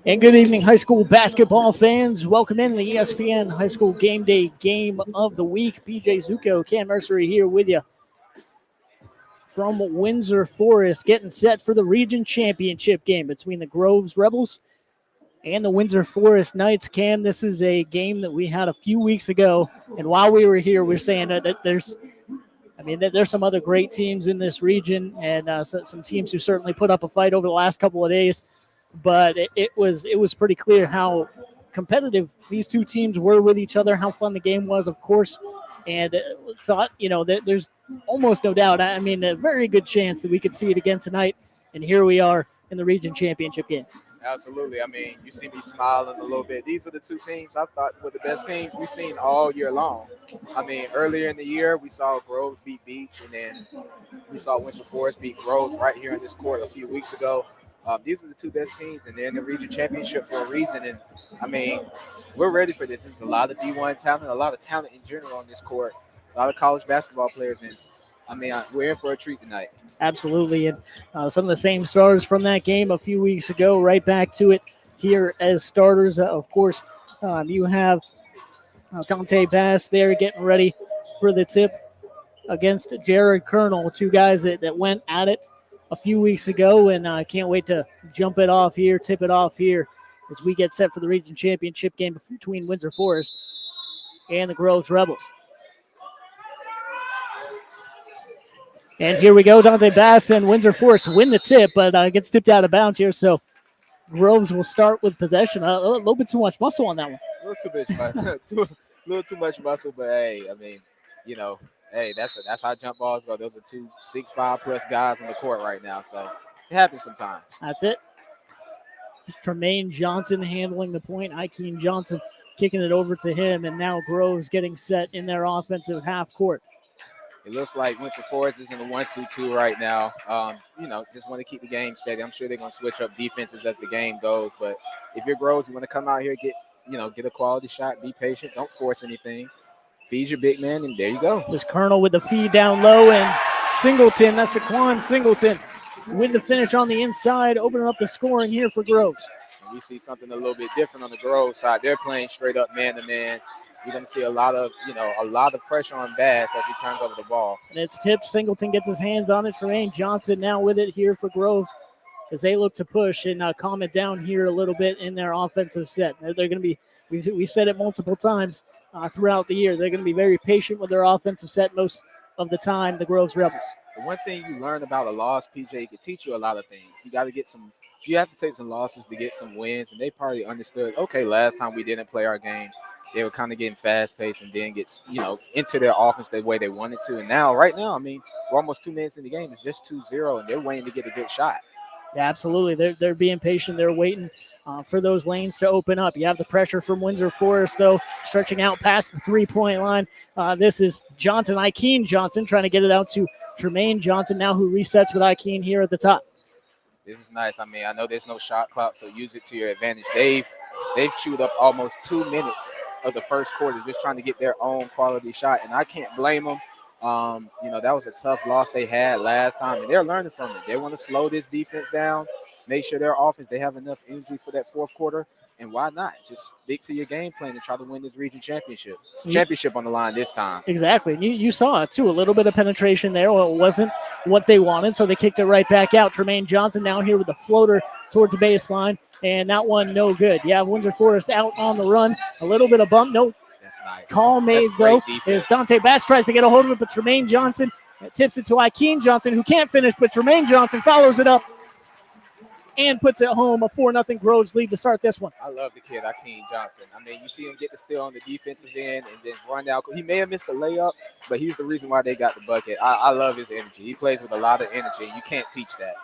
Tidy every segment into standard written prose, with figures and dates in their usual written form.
And good evening, high school basketball fans. Welcome in the ESPN High School Game Day Game of the Week. PJ Zuko, Cam Mercery here with you from Windsor Forest, getting set for the region championship game between the Groves Rebels and the Windsor Forest Knights. Cam, this is a game that we had a few weeks ago, and while we were here, we are saying that there's some other great teams in this region, and some teams who certainly put up a fight over the last couple of days. But it was pretty clear how competitive these two teams were with each other, how fun the game was, of course, and thought, that there's almost no doubt. I mean, a very good chance that we could see it again tonight, and here we are in the region championship game. Absolutely. I mean, you see me smiling a little bit. These are the two teams I thought were the best teams we've seen all year long. I mean, earlier in the year, we saw Groves beat Beach, and then we saw Windsor Forest beat Groves right here in this court a few weeks ago. These are the two best teams, and they're in the region championship for a reason. And, I mean, we're ready for this. There's a lot of D1 talent, a lot of talent in general on this court, a lot of college basketball players. And, I mean, we're in for a treat tonight. Absolutely. And some of the same stars from that game a few weeks ago, right back to it here as starters. Of course, you have Dante Bass there getting ready for the tip against Jared Colonel, two guys that went at it a few weeks ago, and I can't wait to tip it off here as we get set for the region championship game between Windsor Forest and the Groves Rebels. And here we go, Dante Bass and Windsor Forest win the tip, but gets tipped out of bounds here, so Groves will start with possession. A little bit too much muscle on that one. A little too much muscle, but hey, I mean, hey, that's how jump balls go. Those are two 6'5+ guys on the court right now, so it happens sometimes. That's it. Just Tremaine Johnson handling the point. Ikeen Johnson kicking it over to him, and now Groves getting set in their offensive half court. It looks like Windsor Forest is in the 1-2-2 right now. Just want to keep the game steady. I'm sure they're going to switch up defenses as the game goes, but if you're Groves, you want to come out here, get a quality shot, be patient, don't force anything. Feed your big man, and there you go. There's Colonel with the feed down low, and Singleton, that's Jaquan Singleton, with the finish on the inside, opening up the scoring here for Groves. And we see something a little bit different on the Groves side. They're playing straight up man-to-man. You're going to see a lot of pressure on Bass as he turns over the ball. And it's tipped. Singleton gets his hands on it. Tremaine Johnson now with it here for Groves as they look to push and calm it down here a little bit in their offensive set. They're going to be, we've said it multiple times throughout the year, they're going to be very patient with their offensive set most of the time, the Groves Rebels. The one thing you learn about a loss, PJ, it can teach you a lot of things. You have to take some losses to get some wins, and they probably understood, okay, last time we didn't play our game, they were kind of getting fast-paced and then get, into their offense the way they wanted to. And right now, I mean, we're almost 2 minutes in the game. It's just 2-0, and they're waiting to get a good shot. Yeah, absolutely. They're being patient. They're waiting for those lanes to open up. You have the pressure from Windsor Forest, though, stretching out past the three-point line. This is Johnson, Ikeen Johnson, trying to get it out to Tremaine Johnson now, who resets with Ikeen here at the top. This is nice. I mean, I know there's no shot clock, so use it to your advantage. They've chewed up almost 2 minutes of the first quarter just trying to get their own quality shot, and I can't blame them. That was a tough loss they had last time, and they're learning from it. They want to slow this defense down, make sure their offense, they have enough energy for that fourth quarter, and why not? Just stick to your game plan and try to win this region championship. It's championship on the line this time. Exactly. You saw it, too. A little bit of penetration there. Well, it wasn't what they wanted, so they kicked it right back out. Tremaine Johnson now here with the floater towards the baseline, and that one no good. Yeah, Windsor Forest out on the run. A little bit of bump. Nope. That's nice. Call made, though, as Dante Bass tries to get a hold of it, but Tremaine Johnson tips it to Ikeen Johnson, who can't finish, but Tremaine Johnson follows it up and puts it home. A 4-0 Groves lead to start this one. I love the kid, Ikeen Johnson. I mean, you see him get the steal on the defensive end and then run out. He may have missed a layup, but he's the reason why they got the bucket. I love his energy. He plays with a lot of energy. You can't teach that.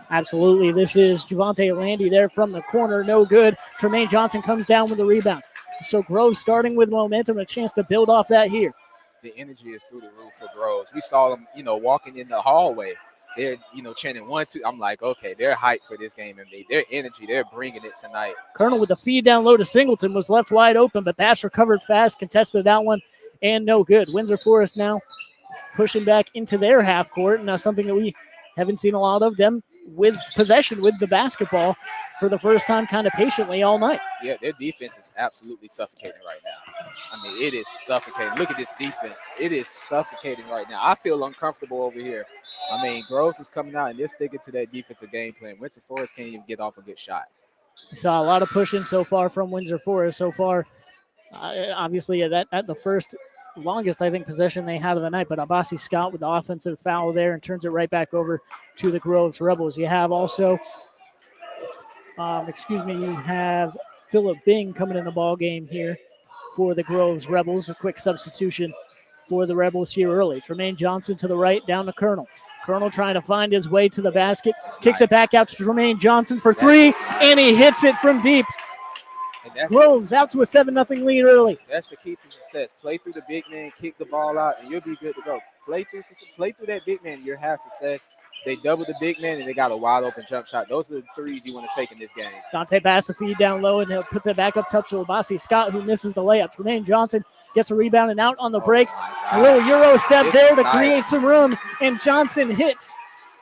Absolutely. This is Javante Landy there from the corner. No good. Tremaine Johnson comes down with the rebound. So Groves starting with momentum, a chance to build off that here. the energy is through the roof for Groves. We saw them, walking in the hallway. They're, chanting 1, 2. I'm like, okay, they're hyped for this game, and their energy, they're bringing it tonight. Colonel with the feed down low to Singleton was left wide open, but Bass recovered fast, contested that one, and no good. Windsor Forest now pushing back into their half court, and something that we haven't seen a lot of them with possession with the basketball for the first time kind of patiently all night. Yeah, their defense is absolutely suffocating right now. I mean, it is suffocating. Look at this defense. It is suffocating right now. I feel uncomfortable over here. I mean, Groves is coming out, and they're sticking to that defensive game plan. Windsor Forest can't even get off a good shot. We saw a lot of pushing so far from Windsor Forest so far. Obviously, at the first longest, I think, possession they had of the night, but Abasi Scott with the offensive foul there and turns it right back over to the Groves Rebels. You have also, you have Philip Bing coming in the ball game here for the Groves Rebels. A quick substitution for the Rebels here early. Tremaine Johnson to the right, down to Colonel. Colonel trying to find his way to the basket. Kicks it back out to Tremaine Johnson for three, and he hits it from deep. Groves out to a 7-0 lead early. That's the key to success. Play through the big man, kick the ball out, and you'll be good to go. Play through that big man, you'll have success. They double the big man, and they got a wide open jump shot. Those are the threes you want to take in this game. Dante Bass the feed down low, and puts it back up top to Abasi Scott, who misses the layup. Tremaine Johnson gets a rebound and out on the break. A little Euro step there to create some room, and Johnson hits.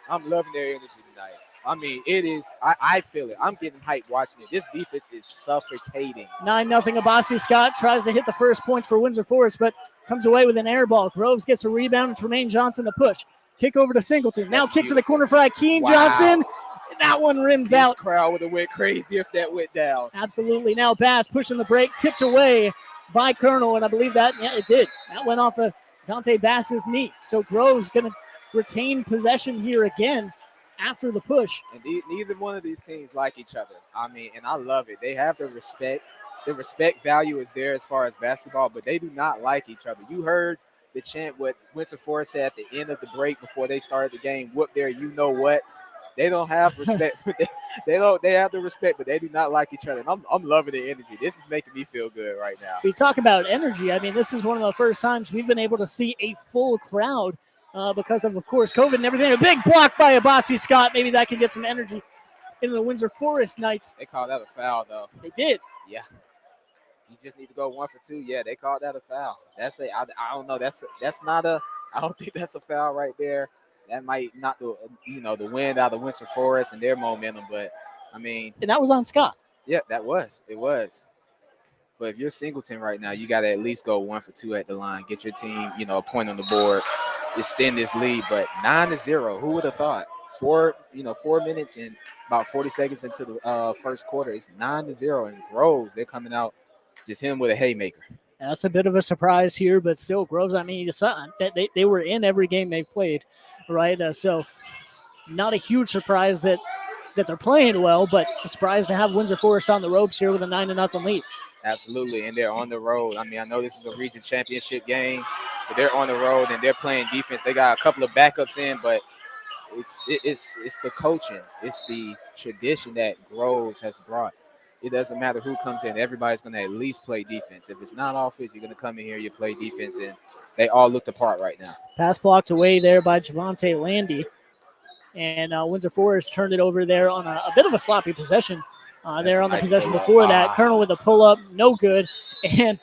I'm loving their energy tonight. I mean, it is, I feel it. I'm getting hyped watching it. This defense is suffocating. 9-0 Abasi Scott tries to hit the first points for Windsor Forest, but comes away with an air ball. Groves gets a rebound, and Tremaine Johnson to push. Kick over to Singleton. Now kick to the corner for Akeem Johnson. That one rims out. This crowd would have went crazy if that went down. Absolutely. Now Bass pushing the break, tipped away by Colonel, and I believe it did. That went off of Dante Bass's knee. So Groves going to retain possession here again after the push. And neither one of these teams like each other. I mean, and I love it. They have the respect. The respect value is there as far as basketball, but they do not like each other. You heard the chant what Windsor Forest said at the end of the break before they started the game. Whoop their you-know-whats. They don't have respect. They have the respect, but they do not like each other. And I'm loving the energy. This is making me feel good right now. We talk about energy. I mean, this is one of the first times we've been able to see a full crowd because of course, COVID and everything. A big block by Abasi Scott. Maybe that can get some energy into the Windsor Forest Knights. They called that a foul, though. They did. Yeah. You just need to go 1 for 2. Yeah, they called that a foul. I don't know. I don't think that's a foul right there. That might knock the wind out of Windsor Forest and their momentum. But I mean, and that was on Scott. Yeah, it was. But if you're Singleton right now, you got to at least go 1 for 2 at the line. Get your team, a point on the board, extend this lead. But 9-0, who would have thought? 4 minutes and about 40 seconds into the first quarter, it's 9-0. And Groves, they're coming out. Just him with a haymaker. That's a bit of a surprise here, but still, Groves, I mean, they were in every game they've played, right? So not a huge surprise that they're playing well, but a surprise to have Windsor Forest on the ropes here with a 9-0 lead. Absolutely, and they're on the road. I mean, I know this is a region championship game, but they're on the road and they're playing defense. They got a couple of backups in, but it's the coaching. It's the tradition that Groves has brought. It doesn't matter who comes in. Everybody's going to at least play defense. If it's not offense, you're going to come in here, you play defense, and they all look the part right now. Pass blocked away there by Javante Landy. And Windsor Forest turned it over there on a bit of a sloppy possession. There on the possession before that. Colonel with a pull-up, no good. And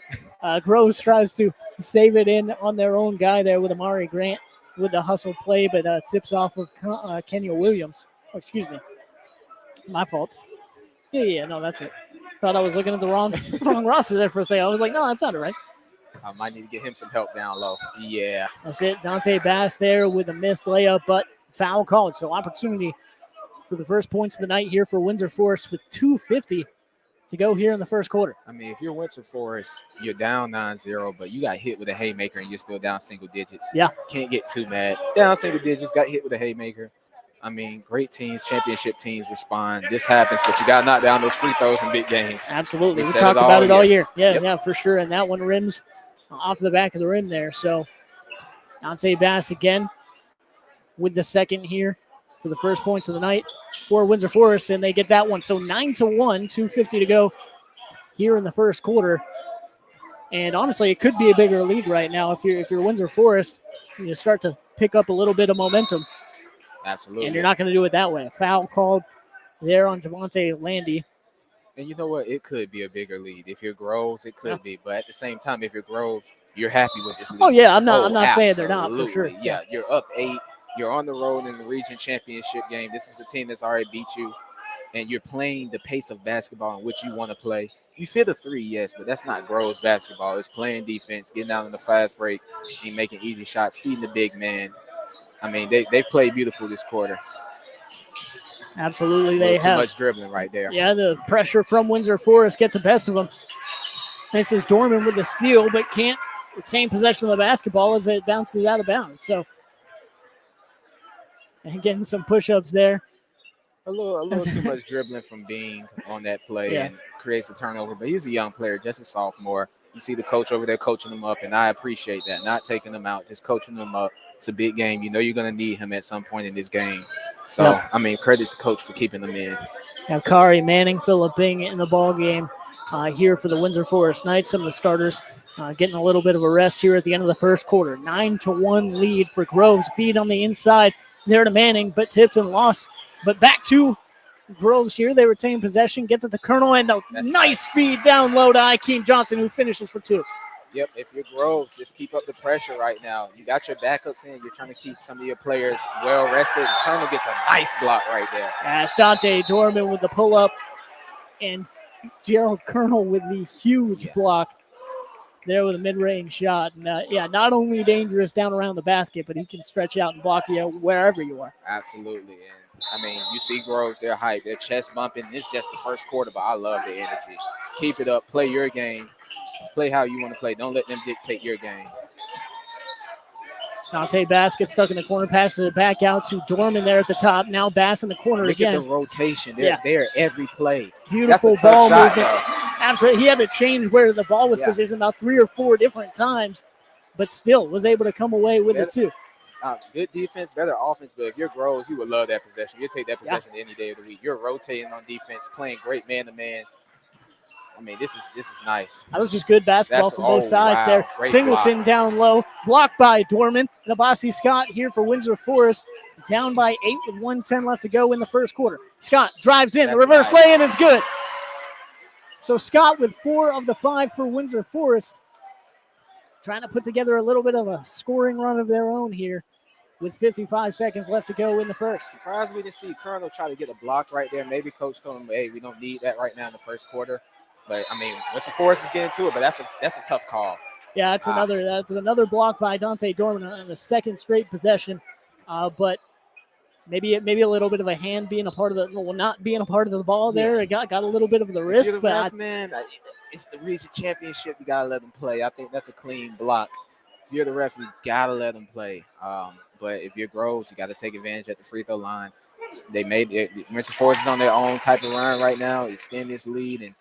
Groves tries to save it in on their own guy there with Amari Grant with the hustle play, but tips off of Kenya Williams. Oh, excuse me. My fault. Yeah, no, that's it. Thought I was looking at the wrong roster there for a second. I was like, no, that sounded right. I might need to get him some help down low. Yeah. That's it. Dante Bass there with a missed layup, but foul called. So opportunity for the first points of the night here for Windsor Forest with 2:50 to go here in the first quarter. I mean, if you're Windsor Forest, you're down 9-0, but you got hit with a haymaker and you're still down single digits. Yeah. Can't get too mad. Down single digits, got hit with a haymaker. I mean, great teams, championship teams respond. This happens, but you got to knock down those free throws in big games. Absolutely. We talked about it all year. Yeah, for sure. And that one rims off the back of the rim there. So Dante Bass again with the second here for the first points of the night for Windsor Forest, and they get that one. So 9-1, 2:50 to go here in the first quarter. And honestly, it could be a bigger lead right now if you're Windsor Forest. You start to pick up a little bit of momentum. Absolutely. And you're not going to do it that way. A foul called there on Javante Landy. And you know what? It could be a bigger lead. If you're Groves, it could be. But at the same time, if you're Groves, you're happy with this lead. Oh yeah, I'm not saying they're not for sure. Yeah, you're up 8. You're on the road in the region championship game. This is a team that's already beat you, and you're playing the pace of basketball in which you want to play. You fit a 3, yes, but that's not Groves basketball. It's playing defense, getting out in the fast break, and making easy shots, feeding the big man. I mean, they've played beautiful this quarter. Absolutely, they have. Too much dribbling right there. Yeah, the pressure from Windsor Forest gets the best of them. This is Dorman with the steal, but can't retain possession of the basketball as it bounces out of bounds. So, and getting some push-ups there. A little too much dribbling from Bean on that play and creates a turnover. But he's a young player, just a sophomore. You see the coach over there coaching him up, and I appreciate that. Not taking him out, just coaching him up. It's a big game. You know you're going to need him at some point in this game. So, I mean, credit to coach for keeping him in. Now, Kari Manning, Phillip Bing in the ball game here for the Windsor Forest Knights. Some of the starters getting a little bit of a rest here at the end of the first quarter. 9-1 lead for Groves. Feed on the inside there to Manning, but tipped and lost. But back to Groves here. They retain possession, gets at the Colonel, and a nice feed down low to Ikeem Johnson, who finishes for 2. Yep, if you're Groves, just keep up the pressure right now. You got your backups in. You're trying to keep some of your players well rested. Colonel gets a nice block right there. That's Dante Dorman with the pull-up, and Gerald Colonel with the huge block there with a mid-range shot. And, not only dangerous down around the basket, but he can stretch out and block you wherever you are. Absolutely. And, I mean, you see Groves, they're hyped. They're chest bumping. It's just the first quarter, but I love the energy. Keep it up. Play your game. Play how you want to play. Don't let them dictate your game. Dante Bass gets stuck in the corner, passes it back out to Dorman there at the top. Now Bass in the corner again. Look at the rotation. They're there every play. Beautiful ball movement. Absolutely. He had to change where the ball was positioned about 3 or 4 different times, but still was able to come away with it too. Good defense, better offense, but if you're Groves, you would love that possession. You'll take that possession any day of the week. You're rotating on defense, playing great man-to-man. I mean, this is nice. That was just good basketball from both sides there. Great Singleton block. Down low, blocked by Dorman. And Abasi Scott here for Windsor Forest, down by 8 with 1:10 left to go in the first quarter. Scott drives in, the reverse lay-in is good. So Scott with 4 of the 5 for Windsor Forest, trying to put together a little bit of a scoring run of their own here with 55 seconds left to go in the first. Surprised we didn't see Colonel try to get a block right there. Maybe Coach told him, hey, we don't need that right now in the first quarter. But, I mean, Windsor Forest is getting to it, but that's a tough call. Yeah, that's another block by Dante Dorman on the second straight possession. But maybe a little bit of a hand being a part of not being a part of the ball there. It got a little bit of the wrist. You're the ref, man, it's the region championship. You got to let them play. I think that's a clean block. If you're the ref, you got to let them play. But if you're Groves, you got to take advantage at the free throw line. They made it. Windsor Forest is on their own type of run right now. Extend this lead and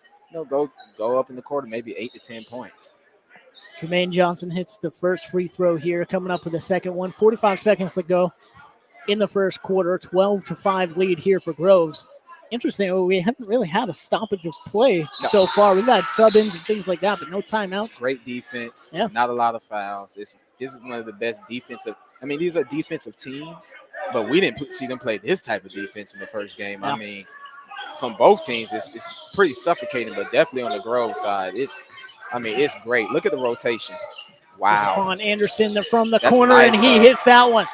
go up in the quarter, maybe 8 to 10 points. Jermaine Johnson hits the first free throw here, coming up with the second one. 45 seconds to go in the first quarter. 12-5 lead here for Groves. Interesting, we haven't really had a stoppage of play so far. We've had sub-ins and things like that, but no timeouts. It's great defense. Yeah. Not a lot of fouls. This is one of the best defensive. I mean, these are defensive teams, but we didn't see them play this type of defense in the first game. Yeah. I mean, from both teams, it's pretty suffocating, but definitely on the Grove side, it's great. Look at the rotation. Wow. Quan Anderson from the corner, nice, and he hits that one.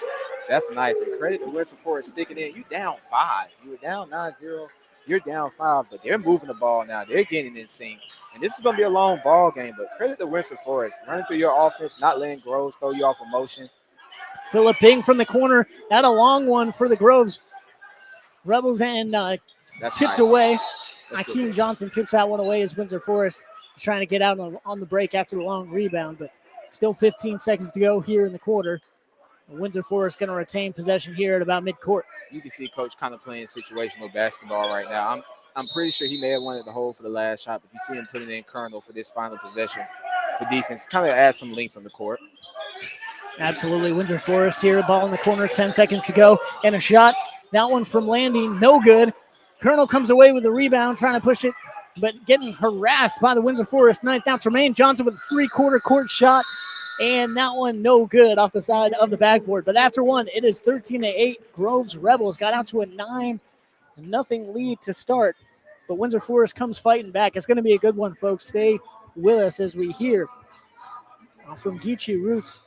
That's nice. And credit to Windsor Forest sticking in. You down 5. You were down 9-0. You're down 5, but they're moving the ball now. They're getting in sync. And this is going to be a long ball game, but credit to Windsor Forest. Running through your offense, not letting Groves throw you off of motion. Phillip Bing from the corner. That a long one for the Groves Rebels, and tipped away. Ikeem Johnson tips that one away as Windsor Forest is trying to get out on the break after the long rebound, but still 15 seconds to go here in the quarter. Windsor Forest going to retain possession here at about midcourt. You can see Coach kind of playing situational basketball right now. I'm pretty sure he may have wanted to hold for the last shot, but you see him putting in Colonel for this final possession for defense. Kind of add some length on the court. Absolutely. Windsor Forest here, ball in the corner, 10 seconds to go, and a shot. That one from Landy, no good. Colonel comes away with the rebound, trying to push it but getting harassed by the Windsor Forest Knights. Now Tremaine Johnson with a three-quarter court shot, and that one no good off the side of the backboard. But after one, it is 13-8. Groves Rebels got out to a 9-0 lead to start. But Windsor Forest comes fighting back. It's going to be a good one, folks. Stay with us as we hear from Geechee Roots,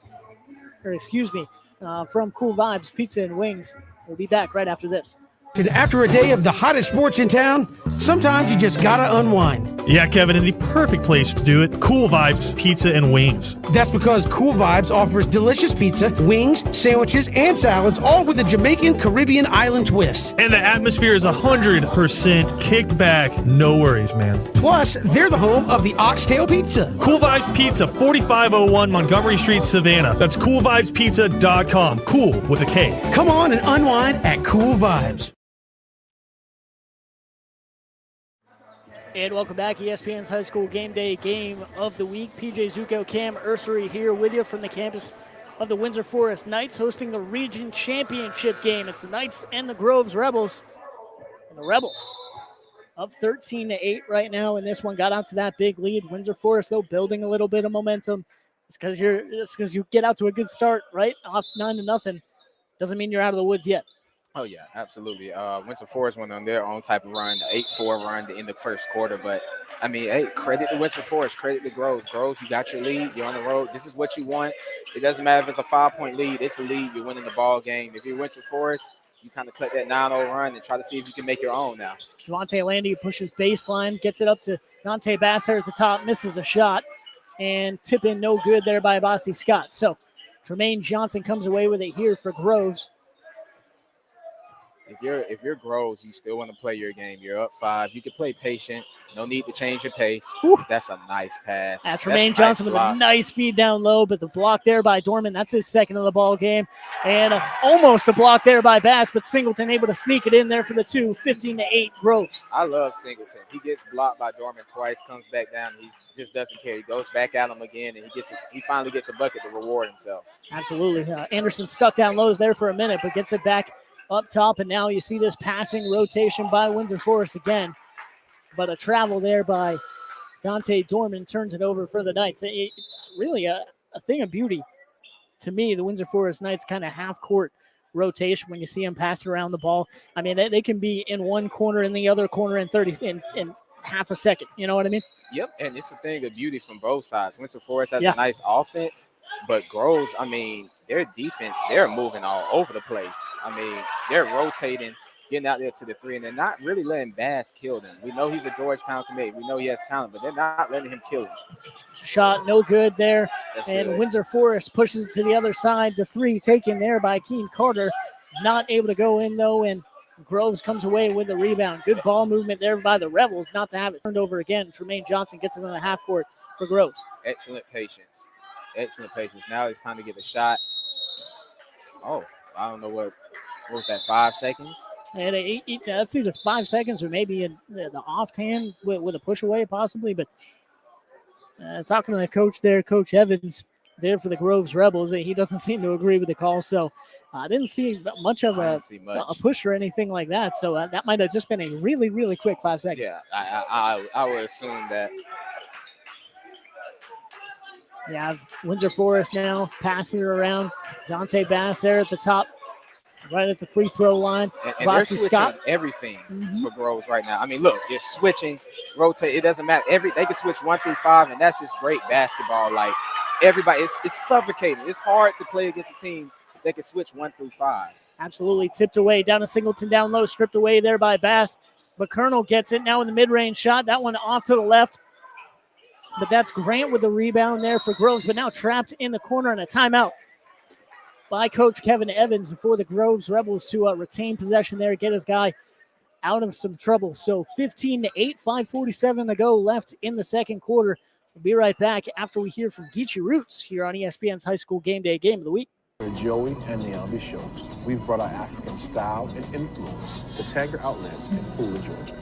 from Cool Vibes Pizza and Wings. We'll be back right after this. And after a day of the hottest sports in town, sometimes you just gotta unwind. Yeah, Kevin, and the perfect place to do it, Cool Vibes Pizza and Wings. That's because Cool Vibes offers delicious pizza, wings, sandwiches, and salads, all with a Jamaican Caribbean island twist. And the atmosphere is 100% kicked back. No worries, man. Plus, they're the home of the Oxtail Pizza. Cool Vibes Pizza, 4501 Montgomery Street, Savannah. That's coolvibespizza.com. Cool with a K. Come on and unwind at Cool Vibes. And welcome back, ESPN's High School Game Day Game of the Week. PJ Zuko, Cam Ursery here with you from the campus of the Windsor Forest Knights, hosting the Region Championship game. It's the Knights and the Groves Rebels. And the Rebels up 13-8 right now, and this one got out to that big lead. Windsor Forest, though, building a little bit of momentum. It's because you get out to a good start, right? Off 9-0. Doesn't mean you're out of the woods yet. Oh, yeah, absolutely. Windsor Forest went on their own type of run, the 8-4 run in the first quarter. But, I mean, hey, credit to Windsor Forest, credit to Groves. Groves, you got your lead. You're on the road. This is what you want. It doesn't matter if it's a 5-point lead. It's a lead. You're winning the ball game. If you're Windsor Forest, you kind of cut that 9-0 run and try to see if you can make your own now. Devontae Landy pushes baseline, gets it up to Dante Bass there at the top, misses a shot, and tip in no good there by Bossy Scott. So Tremaine Johnson comes away with it here for Groves. If you're Groves, you still want to play your game. You're up 5. You can play patient. No need to change your pace. Whew. That's a nice pass. That's Tremaine Johnson with a nice feed down low, but the block there by Dorman, that's his second of the ball game. And almost a block there by Bass, but Singleton able to sneak it in there for the 2, 15-8 Groves. I love Singleton. He gets blocked by Dorman twice, comes back down. He just doesn't care. He goes back at him again, and he finally gets a bucket to reward himself. Absolutely. Anderson stuck down low there for a minute, but gets it back up top, and now you see this passing rotation by Windsor Forest again. But a travel there by Dante Dorman turns it over for the Knights. Really a thing of beauty to me, the Windsor Forest Knights kind of half-court rotation when you see them pass around the ball. I mean, they can be in one corner and the other corner in half a second. You know what I mean? Yep, and it's a thing of beauty from both sides. Windsor Forest has a nice offense, but Groves, I mean, their defense, they're moving all over the place. I mean, they're rotating, getting out there to the 3, and they're not really letting Bass kill them. We know he's a Georgetown commit. We know he has talent, but they're not letting him kill him. Shot no good there. That's and good. Windsor Forest pushes it to the other side. The 3 taken there by Keen Carter. Not able to go in, though, and Groves comes away with the rebound. Good ball movement there by the Rebels not to have it turned over again. Tremaine Johnson gets it on the half court for Groves. Excellent patience. Excellent patience. Now it's time to get a shot. Oh, I don't know what was that, 5 seconds? And that's either 5 seconds or maybe the offhand with a push away possibly. But talking to the coach there, Coach Evans, there for the Groves Rebels, he doesn't seem to agree with the call. So I didn't see much of a push or anything like that. So that might have just been a really, really quick 5 seconds. Yeah, I would assume that. Yeah, Windsor Forest now passing it around. Dante Bass there at the top, right at the free throw line. And they're switching Scott. Everything for Groves right now. I mean, look, you're switching, rotate. It doesn't matter. They can switch 1 through 5, and that's just great basketball. Like, everybody, it's suffocating. It's hard to play against a team that can switch 1 through 5. Absolutely. Tipped away down to Singleton down low, stripped away there by Bass. But Colonel gets it now in the mid-range shot. That one off to the left. But that's Grant with the rebound there for Groves, but now trapped in the corner and a timeout by Coach Kevin Evans for the Groves Rebels to retain possession there, get his guy out of some trouble. So 15-8, 5:47 to go left in the second quarter. We'll be right back after we hear from Geechee Roots here on ESPN's High School Game Day Game of the Week. We're Joey and Naomi Shows. We've brought our African style and influence to Tanger Outlets in Pooler, Georgia.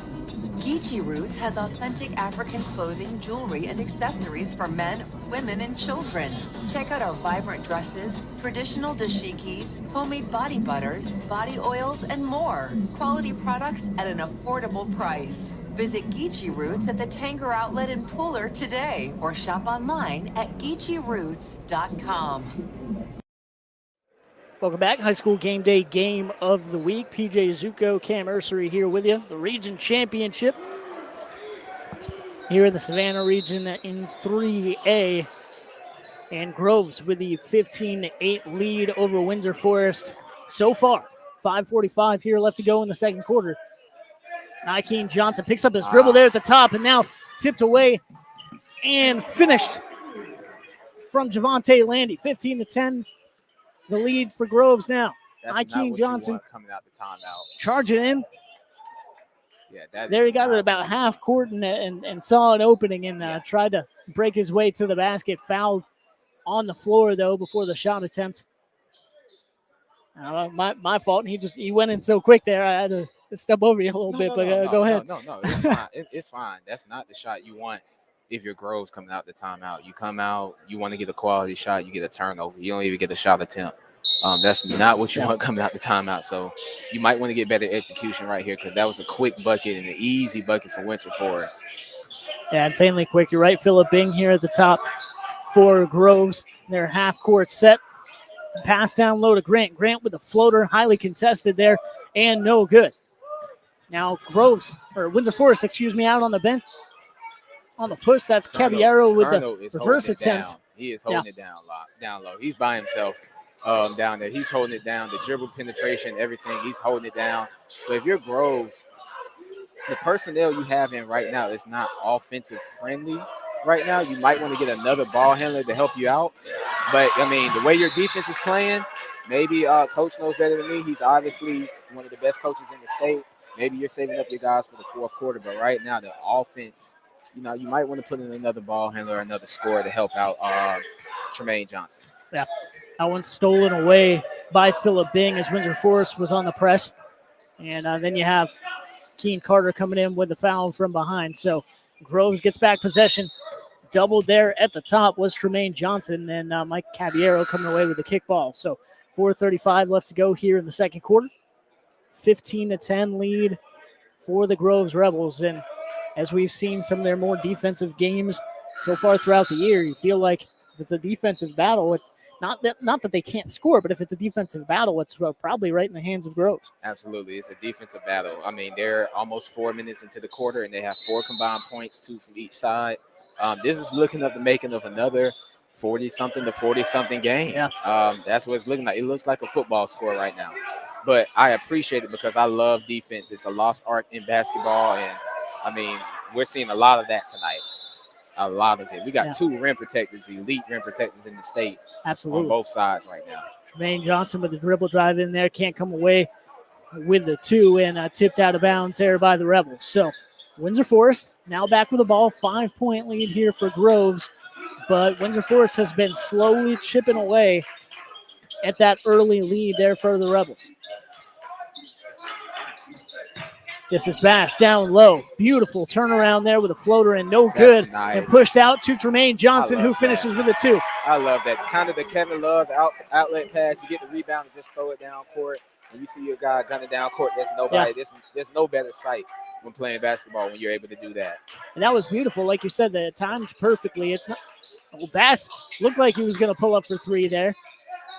Geechee Roots has authentic African clothing, jewelry, and accessories for men, women, and children. Check out our vibrant dresses, traditional dashikis, homemade body butters, body oils, and more. Quality products at an affordable price. Visit Geechee Roots at the Tanger Outlet in Pooler today or shop online at GeecheeRoots.com. Welcome back. High school game day game of the week. PJ Zuko, Cam Ursery here with you. The region championship here in the Savannah region in 3A. And Groves with the 15-8 lead over Windsor Forest so far. 5:45 here left to go in the second quarter. Nikeen Johnson picks up his dribble there at the top and now tipped away and finished from Javante Landy. 15-10, the lead for Groves now. That's not Nikeen what Johnson you want coming out the timeout. charging in. Yeah, There he got it about half court and saw an opening and tried to break his way to the basket. Fouled on the floor, though, before the shot attempt. My fault. He went in so quick there. I had to step over you a little bit, but go ahead. No, it's fine. It's fine. That's not the shot you want if your Groves coming out the timeout. You come out, you want to get a quality shot, you get a turnover. You don't even get a shot attempt. That's not what you want coming out the timeout. So you might want to get better execution right here because that was a quick bucket and an easy bucket for Windsor Forest. Yeah, insanely quick. You're right, Phillip Bing here at the top for Groves. Their half-court set. Pass down low to Grant. Grant with a floater, highly contested there, and no good. Now Windsor Forest, out on the bench. On the push, that's Caballero with the reverse attempt. He is holding it down low. He's by himself down there. He's holding it down. The dribble penetration, everything, he's holding it down. But if you're Groves, the personnel you have in right now is not offensive friendly right now. You might want to get another ball handler to help you out. But, I mean, the way your defense is playing, maybe Coach knows better than me. He's obviously one of the best coaches in the state. Maybe you're saving up your guys for the fourth quarter. But right now, the offense, you might want to put in another ball handler or another scorer to help out Tremaine Johnson. Yeah, that one's stolen away by Phillip Bing as Windsor Forest was on the press. And then you have Keen Carter coming in with the foul from behind. So Groves gets back possession. Doubled there at the top was Tremaine Johnson, and Mike Caballero coming away with the kickball. So 4:35 left to go here in the second quarter. 15-10 lead for the Groves Rebels. And as we've seen some of their more defensive games so far throughout the year, you feel like if it's a defensive battle, not that they can't score, but if it's a defensive battle, it's probably right in the hands of Groves. Absolutely. It's a defensive battle. I mean, they're almost 4 minutes into the quarter, and they have 4 combined points, 2 from each side. This is looking up the making of another 40-something to 40-something game. Yeah. That's what it's looking like. It looks like a football score right now. But I appreciate it because I love defense. It's a lost art in basketball, and, I mean, we're seeing a lot of that tonight. A lot of it. We got 2 rim protectors, elite rim protectors in the state. Absolutely. On both sides right now. Tremaine Johnson with the dribble drive in there. Can't come away with the 2 and tipped out of bounds there by the Rebels. So Windsor Forest now back with the ball. 5-point lead here for Groves. But Windsor Forest has been slowly chipping away at that early lead there for the Rebels. This is Bass down low. Beautiful turnaround there with a floater and no good. That's nice. And pushed out to Tremaine Johnson, who finishes with a 2. I love that. Kind of the Kevin Love outlet pass. You get the rebound and just throw it down court. And you see your guy gunning down court. There's nobody. Yeah. There's no better sight when playing basketball when you're able to do that. And that was beautiful. Like you said, that it timed perfectly. Bass looked like he was going to pull up for 3 there.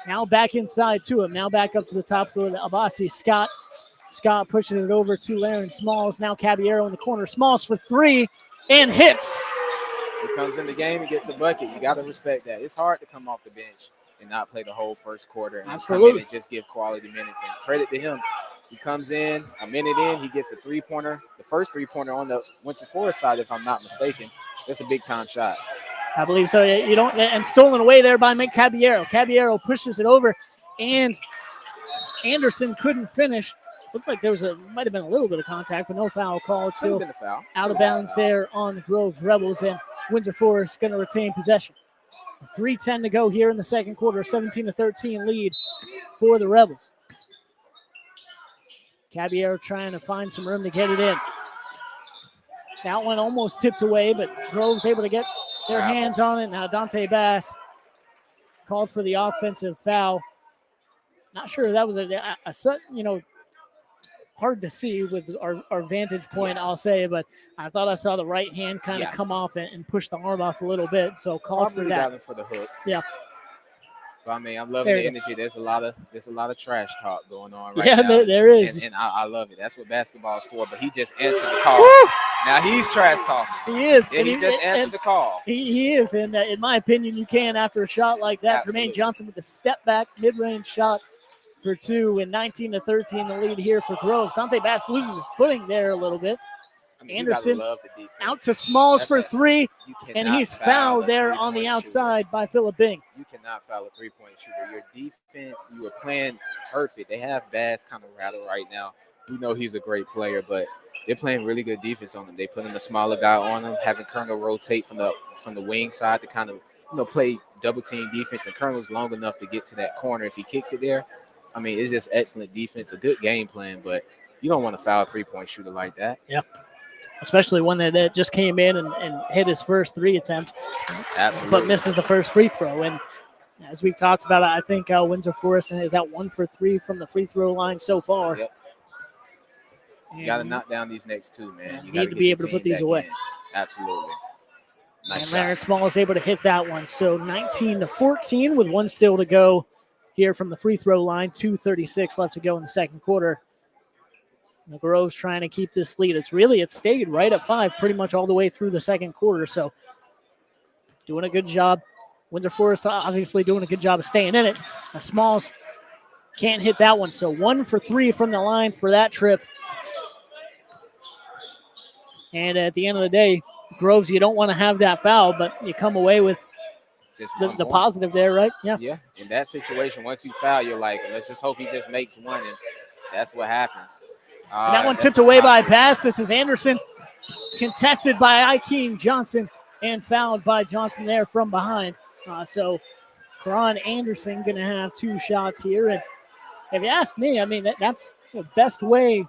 Now back inside to him. Now back up to the top for Abasi Scott. Scott pushing it over to Laren Smalls. Now Caballero in the corner. Smalls for 3 and hits. He comes in the game and gets a bucket. You got to respect that. It's hard to come off the bench and not play the whole first quarter. And absolutely. Come in and just give quality minutes. And credit to him. He comes in, a minute in, he gets a 3-pointer. The first 3-pointer on the Windsor Forest side, if I'm not mistaken. That's a big-time shot. I believe so. And stolen away there by Mike Caballero. Caballero pushes it over, and Anderson couldn't finish. Looked like might have been a little bit of contact, but no foul called. Still been a foul. Out of bounds there on the Groves Rebels, and Windsor Forest going to retain possession. 3:10 to go here in the second quarter. 17-13 lead for the Rebels. Caballero trying to find some room to get it in. That one almost tipped away, but Groves able to get their hands on it. Now Dante Bass called for the offensive foul. Not sure if that was hard to see with our vantage point, I'll say, but I thought I saw the right hand kind of come off and push the arm off a little bit, so called Probably for that. got him for the hook. Yeah. But I mean, I'm loving the energy. There's a lot of trash talk going on right now. Yeah, there is. And I love it. That's what basketball is for. But he just answered the call. Now he's trash talking. He is. And he just answered the call. He is. And in my opinion, you can after a shot like that. Absolutely. Jermaine Johnson with the step back mid-range shot for 2, and 19-13 the lead here for Groves. Dante Bass loses his footing there a little bit. I mean, Anderson the out to Smalls for 3, and he's foul fouled there on the outside by Phillip Bing. You cannot foul a three-point shooter. Your defense, you were playing perfect. They have Bass kind of rattled right now. We know he's a great player, but they're playing really good defense on him. They put in a smaller guy on him, having Colonel rotate from the wing side to kind of play double team defense. And Colonel's long enough to get to that corner if he kicks it there. I mean, it's just excellent defense, a good game plan, but you don't want to foul a three-point shooter like that. Yep. Especially one that just came in and hit his first 3 attempt. Absolutely. But misses the first free throw. And as we've talked about, I think Windsor Forest is at 1 for 3 from the free throw line so far. Yep. You got to knock down these next 2, man. You need to be able to put these away. Absolutely. Nice and shot. Leonard Small is able to hit that one. So 19-14 with 1 still to go here from the free throw line. 2:36 left to go in the second quarter. The Groves trying to keep this lead. It stayed right at 5 pretty much all the way through the second quarter. So doing a good job. Windsor Forest obviously doing a good job of staying in it. Smalls can't hit that one. So 1 for 3 from the line for that trip. And at the end of the day, Groves, you don't want to have that foul, but you come away with just the positive there, right? Yeah. Yeah. In that situation, once you foul, you're like, let's just hope he just makes one. And that's what happened. And that one tipped away by a pass. This is Anderson, contested by Ikeem Johnson, and fouled by Johnson there from behind. So Karan Anderson going to have 2 shots here. And if you ask me, I mean, that's the best way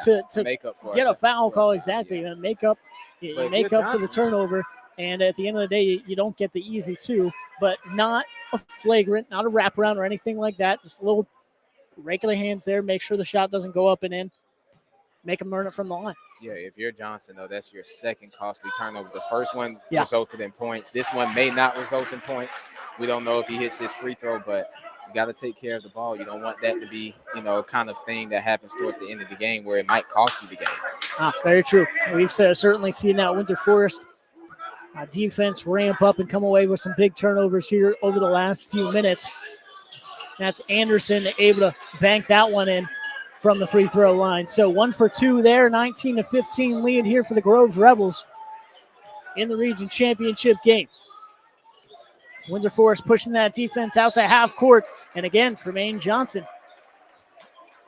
to make up for get a foul call. Exactly. And make up for the turnover. And at the end of the day, you don't get the easy 2, but not a flagrant, not a wraparound or anything like that. Just a little regular hands there. Make sure the shot doesn't go up and in. Make him earn it from the line. Yeah, if you're Johnson, though, that's your second costly turnover. The first one resulted in points. This one may not result in points. We don't know if he hits this free throw, but you got to take care of the ball. You don't want that to be, kind of thing that happens towards the end of the game where it might cost you the game. Very true. We've certainly seen that Windsor Forest defense ramp up and come away with some big turnovers here over the last few minutes. That's Anderson able to bank that one in from the free throw line. So 1 for 2 there, 19-15 lead here for the Groves Rebels in the region championship game. Windsor Forest pushing that defense out to half court. And again, Tremaine Johnson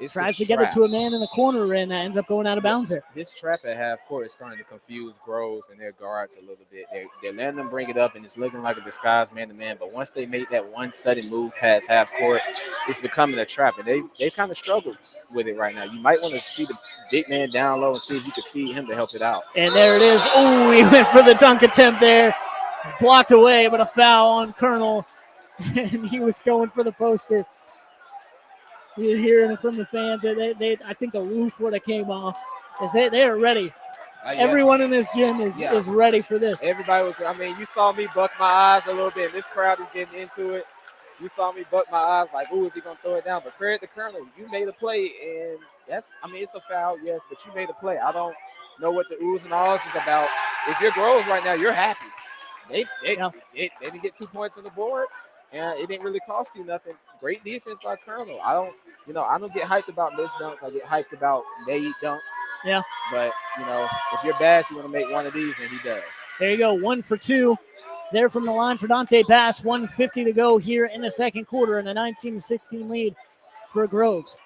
tries to get it to a man in the corner and ends up going out of bounds there. This trap at half court is starting to confuse Groves and their guards a little bit. They're letting them bring it up, and it's looking like a disguised man-to-man. But once they make that one sudden move past half court, it's becoming a trap. And they kind of struggled with it right now. You might want to see the big man down low and see if you could feed him to help it out. And there it is. Oh, he went for the dunk attempt there. Blocked away, but a foul on Colonel. And he was going for the poster. You're hearing it from the fans. I think the roof would have came off. They are ready. Everyone in this gym is ready for this. Everybody was. You saw me buck my eyes a little bit. This crowd is getting into it. You saw me buck my eyes like, "Ooh, is he gonna throw it down?" But credit to Colonel, you made a play, and it's a foul, yes, but you made a play. I don't know what the oohs and ahs is about. If you're Groves right now, you're happy. They didn't get 2 points on the board, and it didn't really cost you nothing. Great defense by Colonel. I don't get hyped about missed dunks. I get hyped about made dunks. Yeah. But if you're Bass, you want to make one of these, and he does. There you go, 1 for 2. There from the line for Dante Bass. 1:50 to go here in the second quarter, and a 19-16 lead for Groves.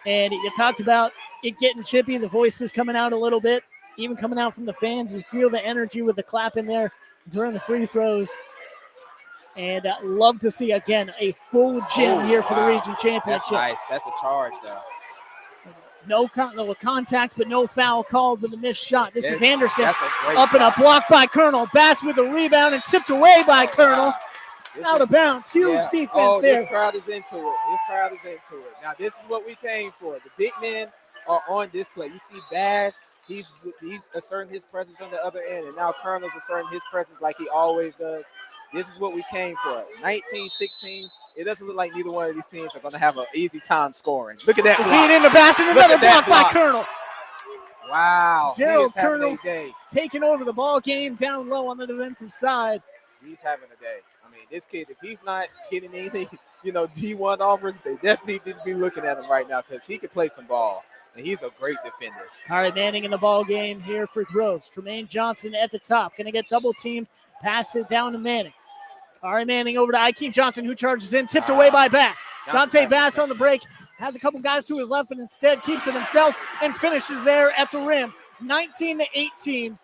And you talked about it getting chippy. The voices coming out a little bit, even coming out from the fans. You feel the energy with the clap in there during the free throws. And love to see, again, a full gym here for the region championship. That's nice. That's a charge, though. No contact, but no foul called with a missed shot. This is Anderson up and a block by Colonel. Bass with a rebound and tipped away by Colonel. Out of bounds. Huge defense there. This crowd is into it. Now, this is what we came for. The big men are on display. You see Bass, he's asserting his presence on the other end, and now Colonel's asserting his presence like he always does. This is what we came for. 19-16. It doesn't look like neither one of these teams are going to have an easy time scoring. Look at that block. Feed into Bass and another block by Colonel. Wow. Gerald Colonel taking over the ball game down low on the defensive side. He's having a day. I mean, this kid, if he's not getting anything, D1 offers, they definitely need to be looking at him right now because he can play some ball, and he's a great defender. All right, Manning in the ball game here for Groves. Tremaine Johnson at the top. Going to get double teamed. Pass it down to Manning. All right, Manning over to Ikeem Johnson, who charges in, tipped away by Bass. Dante Bass on the break. Has a couple guys to his left, but instead keeps it himself and finishes there at the rim. 19-18.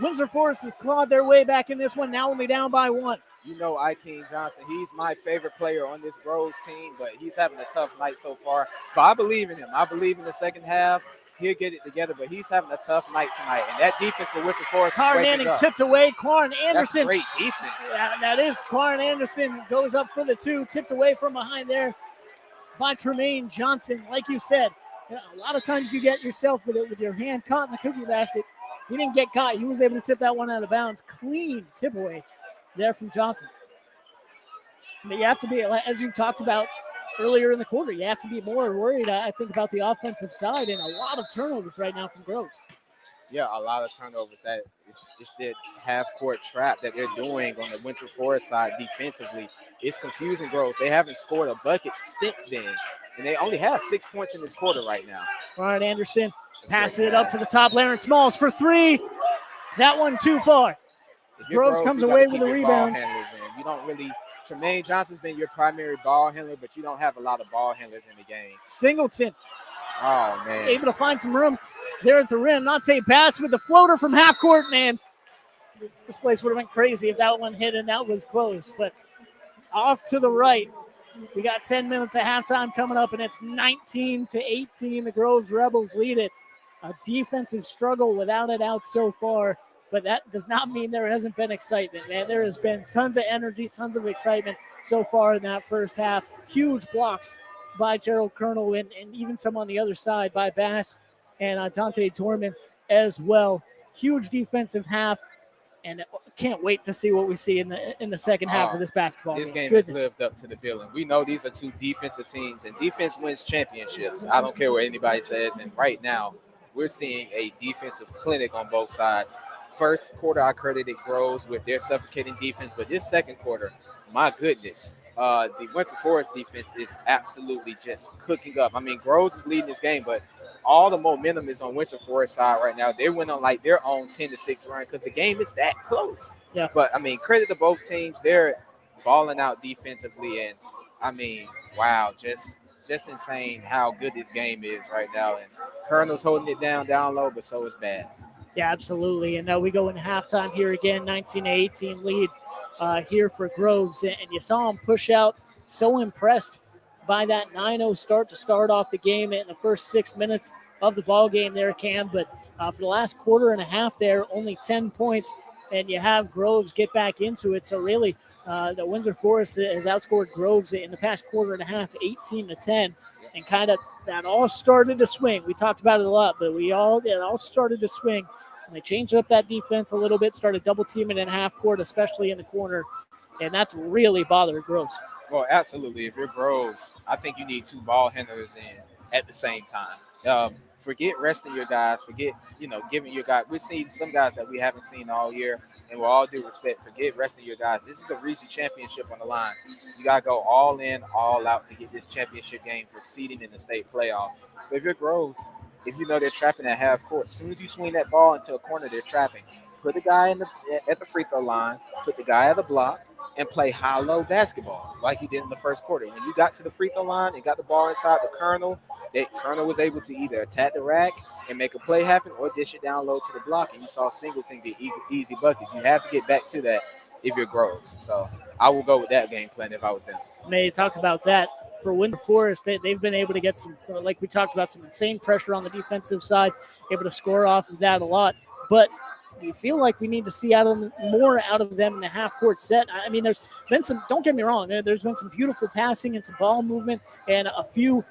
Windsor Forest has clawed their way back in this one, now only down by 1. Ikeem Johnson, he's my favorite player on this Groves team, but he's having a tough night so far. But I believe in him. I believe in the second half. He'll get it together, but he's having a tough night tonight. And that defense for Windsor Forest is waking Manning up. tipped away. Quan Anderson. That's great defense. That is. Quan Anderson goes up for the 2, tipped away from behind there by Tremaine Johnson. Like you said, a lot of times you get yourself with your hand caught in the cookie basket. He didn't get caught. He was able to tip that one out of bounds. Clean tip away there from Johnson. But you have to be, as you've talked about earlier in the quarter, you have to be more worried, I think, about the offensive side, and a lot of turnovers right now from Groves. Yeah, a lot of turnovers. That it's that half-court trap that they're doing on the Windsor Forest side defensively. It's confusing Groves. They haven't scored a bucket since then, and they only have 6 points in this quarter right now. All right, Anderson passes it up to the top. Laren Smalls for 3. That one too far. Groves comes away with the rebound. You don't really – Tremaine Johnson's been your primary ball handler, but you don't have a lot of ball handlers in the game. Singleton. Oh, man. Able to find some room there at the rim. Nante Bass with the floater from half court, man. This place would have went crazy if that one hit and that was close. But off to the right. We got 10 minutes of halftime coming up, and it's 19-18. The Groves Rebels lead it. A defensive struggle without a doubt so far. But that does not mean there hasn't been excitement, man. There has been tons of energy, tons of excitement so far in that first half. Huge blocks by Gerald Colonel and even some on the other side by Bass and Dante Dorman as well. Huge defensive half, and can't wait to see what we see in the second half of this basketball game. This game has lived up to the billing. We know these are two defensive teams, and defense wins championships. I don't care what anybody says, and right now we're seeing a defensive clinic on both sides. First quarter, I credited Groves with their suffocating defense, but this second quarter, my goodness, the Windsor Forest defense is absolutely just cooking up. I mean, Groves is leading this game, but all the momentum is on Windsor Forest side right now. They went on like their own 10-6 run because the game is that close. Yeah. But, I mean, credit to both teams. They're balling out defensively, and, I mean, wow, just insane how good this game is right now. And Colonel's holding it down low, but so is Bass. Yeah, absolutely. And now we go in halftime here again, 19-18 lead here for Groves. And you saw him push out. So impressed by that 9-0 start to start off the game in the first 6 minutes of the ball game there, Cam. But for the last quarter and a half there, only 10 points. And you have Groves get back into it. So really, the Windsor Forest has outscored Groves in the past quarter and a half, 18-10. And kind of that all started to swing. We talked about it a lot, but it all started to swing. And they changed up that defense a little bit, started double teaming in half court, especially in the corner. And that's really bothered Groves. Well, absolutely. If you're Groves, I think you need 2 ball handlers in at the same time. Forget resting your guys. Forget, giving your guys. We've seen some guys that we haven't seen all year. And with all due respect, forget resting your guys. This is the region championship on the line. You got to go all in, all out to get this championship game for seeding in the state playoffs. But if you're Groves, if you know they're trapping at half court, as soon as you swing that ball into a corner, they're trapping. Put the guy at the free throw line, put the guy at the block, and play high-low basketball like you did in the first quarter. When you got to the free throw line and got the ball inside the Colonel, that Colonel was able to either attack the rack and make a play happen or dish it down low to the block, and you saw Singleton get easy buckets. You have to get back to that if you're Groves. So I will go with that game plan if I was them. May talked about that. For Windsor Forest, they've been able to get some, like we talked about, some insane pressure on the defensive side, able to score off of that a lot. But we feel like we need to see more out of them in the half-court set. I mean, there's been some, don't get me wrong, there's been some beautiful passing and some ball movement and a few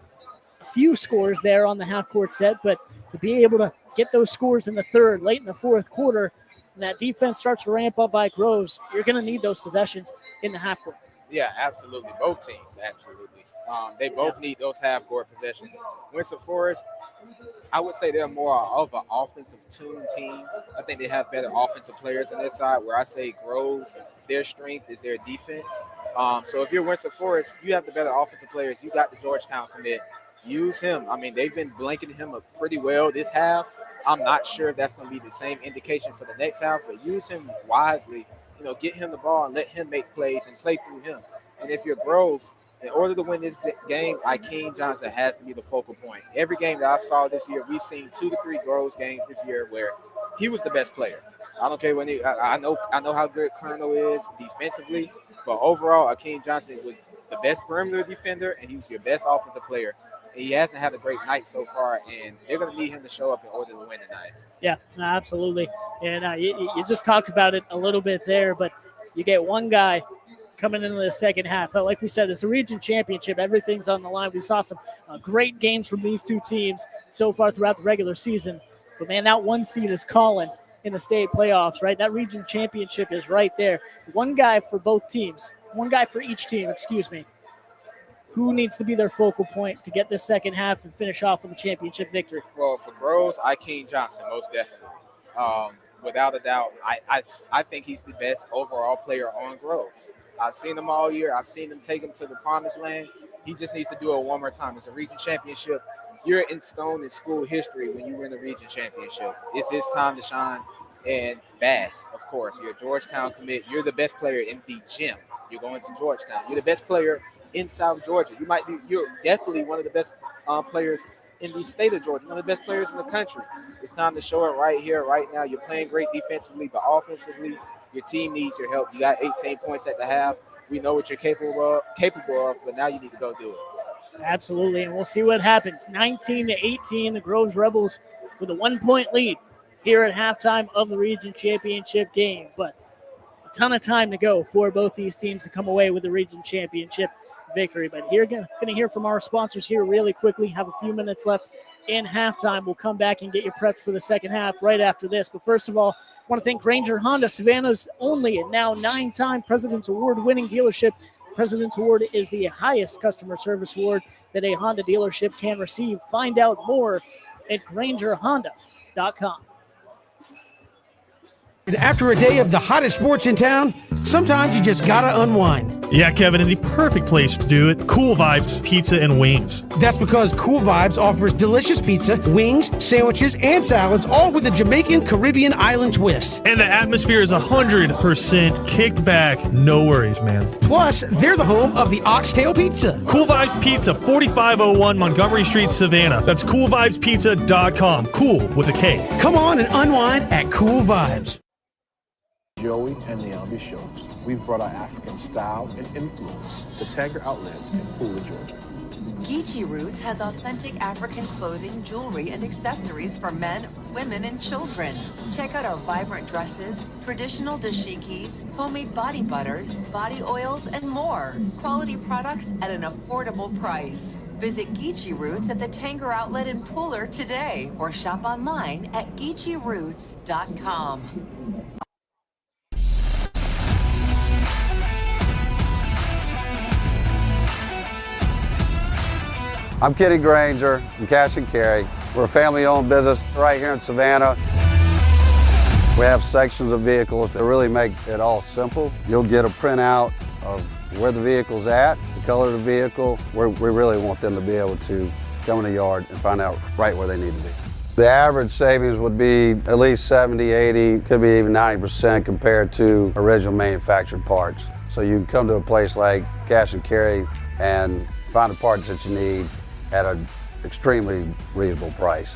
few scores there on the half-court set, but to be able to get those scores in the third, late in the fourth quarter, and that defense starts to ramp up by Groves, you're going to need those possessions in the half-court. Yeah, absolutely. Both teams, absolutely. They both need those half-court possessions. Windsor Forest, I would say they're more of an offensive tune team. I think they have better offensive players on their side, where I say Groves, their strength is their defense. So if you're Windsor Forest, you have the better offensive players. You got the Georgetown commit. Use him. I mean, they've been blanketing him up pretty well this half. I'm not sure if that's going to be the same indication for the next half, but use him wisely. Get him the ball and let him make plays and play through him. And if you're Groves, in order to win this game, Akeem Johnson has to be the focal point. Every game that I've saw this year, we've seen 2 to 3 Groves games this year where he was the best player. I don't care when I know how good Colonel is defensively, but overall, Akeem Johnson was the best perimeter defender, and he was your best offensive player. And he hasn't had a great night so far, and they're going to need him to show up in order to win tonight. Yeah, absolutely. And you just talked about it a little bit there, but you get one guy coming into the second half. Like we said, it's a region championship. Everything's on the line. We saw some great games from these two teams so far throughout the regular season. But, man, that one seed is calling in the state playoffs, right? That region championship is right there. One guy for both teams. One guy for each team, excuse me. Who needs to be their focal point to get this second half and finish off with a championship victory? Well, for Groves, Akeem Johnson, most definitely. Without a doubt, I think he's the best overall player on Groves. I've seen him all year. I've seen him take him to the promised land. He just needs to do it one more time. It's a region championship. You're in stone in school history when you win the region championship. It's his time to shine. And Bass, of course, you're a Georgetown commit. You're the best player in the gym. You're going to Georgetown. You're the best player in South Georgia. You're definitely one of the best players in the state of Georgia, one of the best players in the country. It's time to show it right here, right now. You're playing great defensively, but offensively, your team needs your help. You got 18 points at the half. We know what you're capable of, but now you need to go do it. Absolutely, and we'll see what happens. 19-18, the Groves Rebels with a 1-point lead here at halftime of the region championship game. But a ton of time to go for both these teams to come away with the region championship victory. But here, going to hear from our sponsors here really quickly. Have a few minutes left in halftime. We'll come back and get you prepped for the second half right after this. But first of all, I want to thank Granger Honda, Savannah's only and now 9-time President's Award winning dealership. President's Award is the highest customer service award that a Honda dealership can receive. Find out more at GrangerHonda.com. After a day of the hottest sports in town, sometimes you just gotta unwind. Yeah, Kevin, and the perfect place to do it, Cool Vibes Pizza and Wings. That's because Cool Vibes offers delicious pizza, wings, sandwiches, and salads, all with a Jamaican Caribbean island twist. And the atmosphere is 100% kicked back. No worries, man. Plus, they're the home of the Oxtail Pizza. Cool Vibes Pizza, 4501 Montgomery Street, Savannah. That's coolvibespizza.com. Cool with a K. Come on and unwind at Cool Vibes. Joey and Naomi shows. We've brought our African style and influence to Tanger outlets in Pooler, Georgia. Geechee Roots has authentic African clothing, jewelry, and accessories for men, women, and children. Check out our vibrant dresses, traditional dashikis, homemade body butters, body oils, and more. Quality products at an affordable price. Visit Geechee Roots at the Tanger outlet in Pooler today or shop online at GeecheeRoots.com. I'm Kenny Granger from Cash and Carry. We're a family-owned business right here in Savannah. We have sections of vehicles that really make it all simple. You'll get a printout of where the vehicle's at, the color of the vehicle. We really want them to be able to come in the yard and find out right where they need to be. The average savings would be at least 70, 80, could be even 90% compared to original manufactured parts. So you can come to a place like Cash and Carry and find the parts that you need at an extremely reasonable price.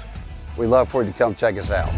We'd love for you to come check us out.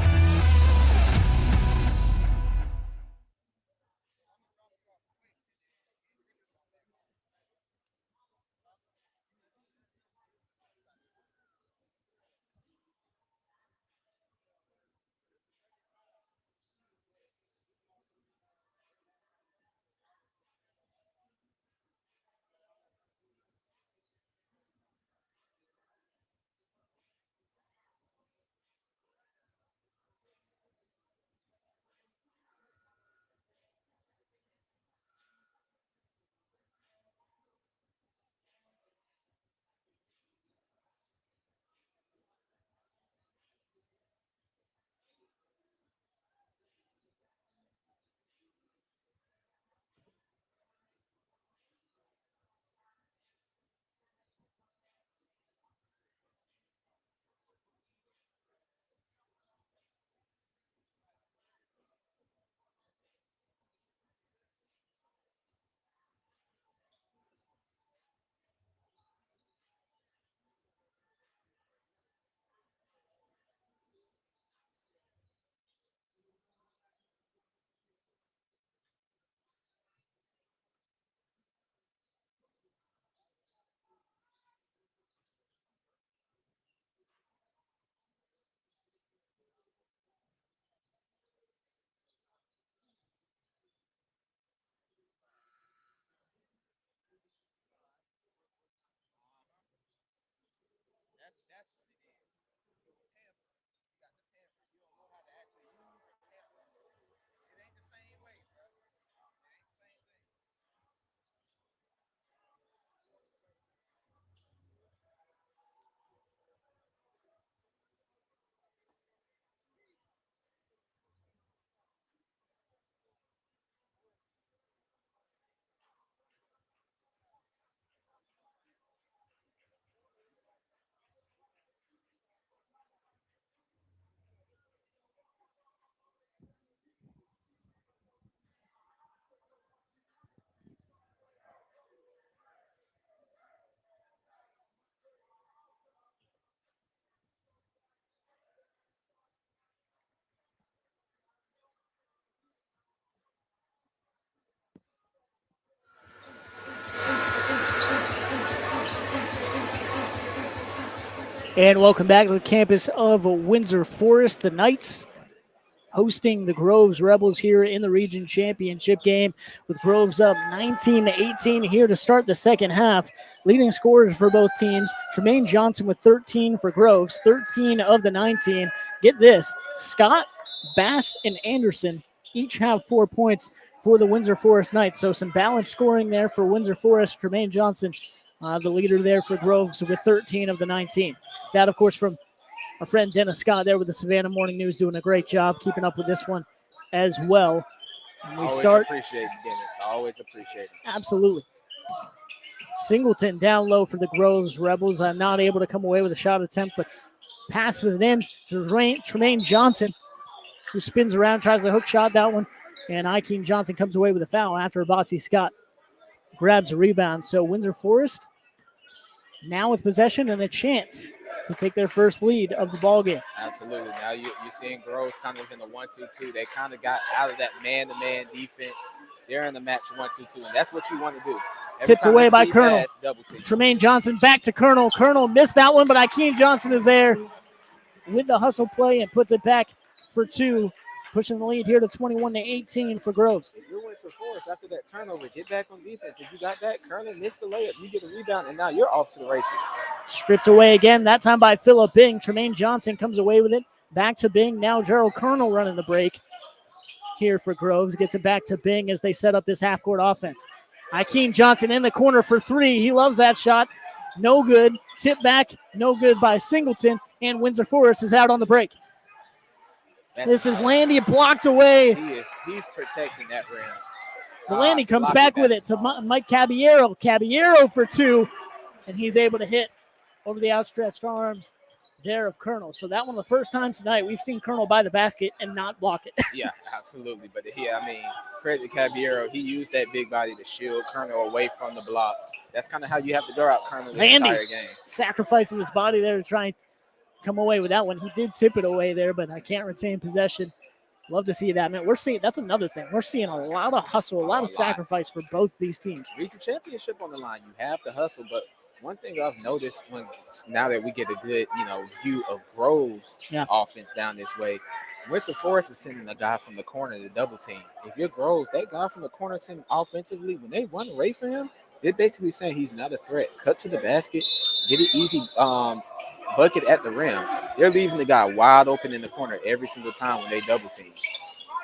And welcome back to the campus of Windsor Forest. The Knights hosting the Groves Rebels here in the region championship game, with Groves up 19-18 here to start the second half. Leading scorers for both teams, Tremaine Johnson with 13 for Groves, 13 of the 19. Get this, Scott, Bass, and Anderson each have 4 points for the Windsor Forest Knights. So some balanced scoring there for Windsor Forest. Tremaine Johnson, the leader there for Groves, with 13 of the 19. That, of course, from our friend Dennis Scott there with the Savannah Morning News, doing a great job keeping up with this one as well. And we start. Appreciate it, Dennis. I always appreciate it. Absolutely. Singleton down low for the Groves Rebels. Not able to come away with a shot attempt, but passes it in to Tremaine Johnson, who spins around, tries to hook shot that one. And Ikeen Johnson comes away with a foul after Bossy Scott grabs a rebound. So Windsor Forest now with possession and a chance to take their first lead of the ball game. Absolutely. Now you're seeing Groves kind of in the 1-2-2. They kind of got out of that man-to-man defense. They're in the match 1-2-2, and that's what you want to do. Tipped away by Colonel. Tremaine Johnson back to Colonel. Colonel missed that one, but Ikeen Johnson is there with the hustle play and puts it back for two, pushing the lead here to 21-18 for Groves. If you're Windsor Forest, after that turnover, get back on defense. If you got that, Colonel missed the layup. You get a rebound, and now you're off to the races. Stripped away again, that time by Phillip Bing. Tremaine Johnson comes away with it. Back to Bing. Now Gerald Colonel running the break here for Groves. Gets it back to Bing as they set up this half-court offense. Ikeen Johnson in the corner for three. He loves that shot. No good. Tip back. No good by Singleton. And Windsor Forest is out on the break. This is Landy blocked away. He's protecting that rim. Landy comes back with it to Mike Caballero. Caballero for two. And he's able to hit over the outstretched arms there of Colonel. So that one, the first time tonight, we've seen Colonel by the basket and not block it. Yeah, absolutely. But credit to Caballero. He used that big body to shield Colonel away from the block. That's kind of how you have to go out Colonel the entire game. Sacrificing his body there to try and come away with that one. He did tip it away there, but I can't retain possession. Love to see that, man. That's another thing. We're seeing a lot of hustle, a lot of sacrifice for both these teams. Region championship on the line. You have to hustle, but one thing I've noticed now that we get a good, view of Groves' offense down this way, Windsor Forest is sending a guy from the corner to double team. If you're Groves, that guy from the corner sending offensively, when they run away from him, they're basically saying he's not a threat. Cut to the basket, get an easy bucket at the rim. They're leaving the guy wide open in the corner every single time when they double team.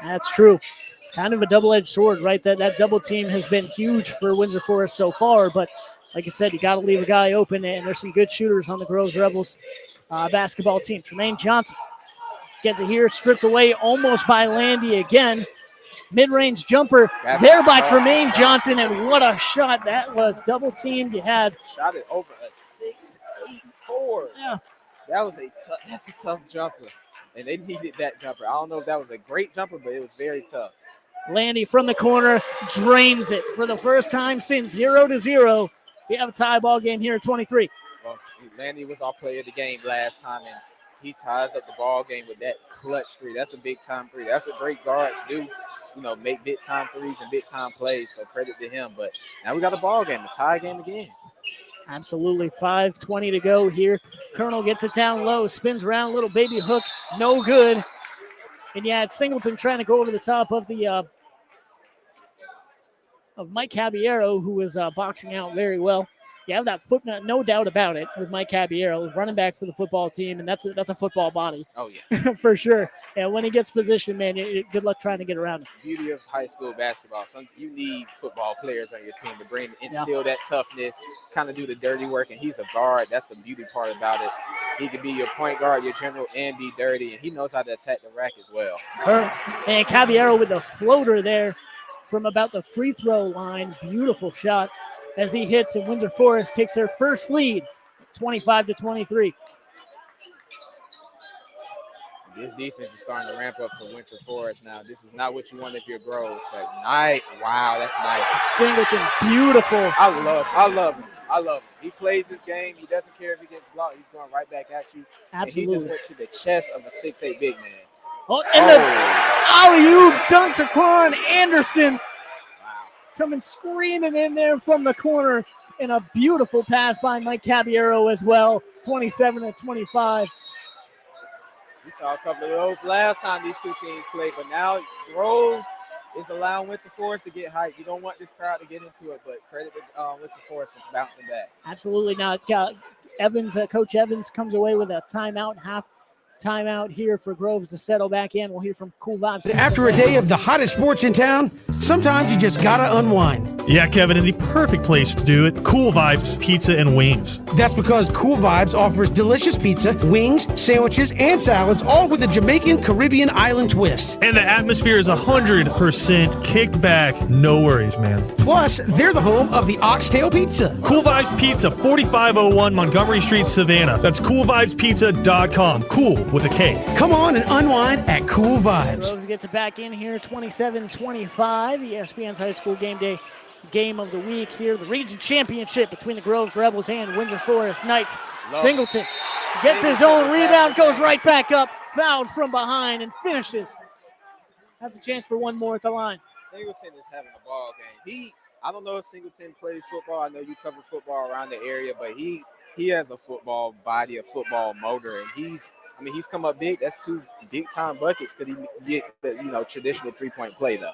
That's true. It's kind of a double-edged sword, right? That double team has been huge for Windsor Forest so far, but like I said, you got to leave a guy open, and there's some good shooters on the Groves Rebels basketball team. Tremaine Johnson gets it here, stripped away almost by Landy again. Mid-range jumper there by Tremaine Johnson, and what a shot that was. Double teamed. You had shot it over a 6'8" Yeah, that's a tough jumper, and they needed that jumper. I don't know if that was a great jumper, but it was very tough. Landy from the corner drains it for the first time since 0-0. We have a tie ball game here at 23. Well, Landy was our player of the game last time, and he ties up the ball game with that clutch three. That's a big-time three. That's what great guards do, make big-time threes and big-time plays, so credit to him. But now we got a ball game, a tie game again. Absolutely. 5:20 to go here. Colonel gets it down low, spins around, little baby hook, no good. And you had Singleton trying to go over the top of of Mike Caballero, who was boxing out very well. You have that foot, no doubt about it, with Mike Caballero, running back for the football team, and that's a football body. Oh, yeah. For sure. And when he gets positioned, man, good luck trying to get around him. Beauty of high school basketball. You need football players on your team to instill that toughness, kind of do the dirty work, and he's a guard. That's the beauty part about it. He can be your point guard, your general, and be dirty, and he knows how to attack the rack as well. And Caballero with the floater there from about the free throw line. Beautiful shot as he hits, and Windsor Forest takes their first lead, 25-23. This defense is starting to ramp up for Windsor Forest now. This is not what you want if you're Groves, but wow, that's nice. Singleton, beautiful. I love him. He plays this game. He doesn't care if he gets blocked. He's going right back at you. Absolutely. And he just went to the chest of a 6'8" big man. Oh, and the alley-oop dunk to Quan Anderson. Coming screaming in there from the corner. And a beautiful pass by Mike Caballero as well, 27-25. We saw a couple of those last time these two teams played, but now Groves is allowing Windsor Forest to get hyped. You don't want this crowd to get into it, but credit to Windsor Forest for bouncing back. Absolutely not. Evans, Coach Evans comes away with a half timeout here for Groves to settle back in. We'll hear from Cool Vibes. After a day of the hottest sports in town, sometimes you just gotta unwind. Yeah, Kevin, and the perfect place to do it, Cool Vibes Pizza and Wings. That's because Cool Vibes offers delicious pizza, wings, sandwiches, and salads, all with a Jamaican Caribbean island twist. And the atmosphere is 100% kicked back. No worries, man. Plus, they're the home of the Oxtail Pizza. Cool Vibes Pizza, 4501 Montgomery Street, Savannah. That's coolvibespizza.com. Cool with a K. Come on and unwind at Cool Vibes. Groves gets it back in here, 27-25. ESPN's High School Game Day game of the week here. The region championship between the Groves Rebels and Windsor Forest Knights. Singleton gets his own rebound, goes right back up, fouled from behind, and finishes. That's a chance for one more at the line. Singleton is having a ball game. I don't know if Singleton plays football. I know you cover football around the area, but he has a football body, a football motor, and he's come up big. That's 2 big-time buckets. Could he get the traditional three-point play, though?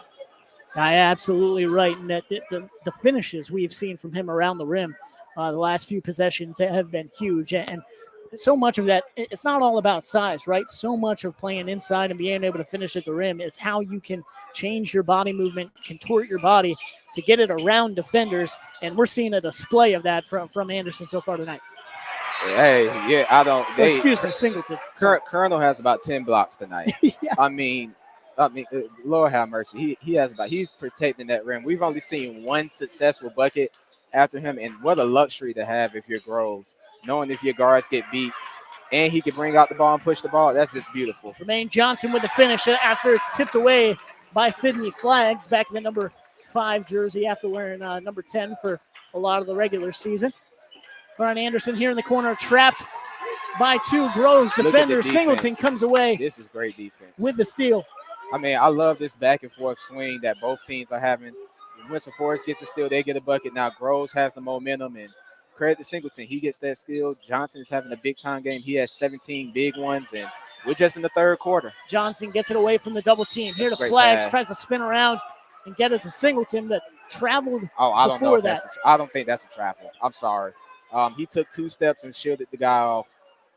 Absolutely right. And that the finishes we've seen from him around the rim the last few possessions have been huge. And so much of that, it's not all about size, right? So much of playing inside and being able to finish at the rim is how you can change your body movement, contort your body to get it around defenders. And we're seeing a display of that from Anderson so far tonight. Hey, yeah, excuse me, Singleton. Colonel has about 10 blocks tonight. Yeah. I mean, Lord have mercy. He's protecting that rim. We've only seen one successful bucket after him, and what a luxury to have if you're Groves, knowing if your guards get beat and he can bring out the ball and push the ball. That's just beautiful. Jermaine Johnson with the finish after it's tipped away by Sidney Flags, back in the number 5 jersey after wearing number 10 for a lot of the regular season. Brian Anderson here in the corner, trapped by 2 Groves defenders. Singleton comes away. This is great defense with the steal. I mean, I love this back and forth swing that both teams are having. Windsor Forest gets a steal, they get a bucket. Now Groves has the momentum, and credit to Singleton. He gets that steal. Johnson is having a big-time game. He has 17 big ones, and we're just in the third quarter. Johnson gets it away from the double team. Here to Flags, tries to spin around and get it to Singleton that traveled before that. I don't think that's a travel. I'm sorry. He took 2 steps and shielded the guy off.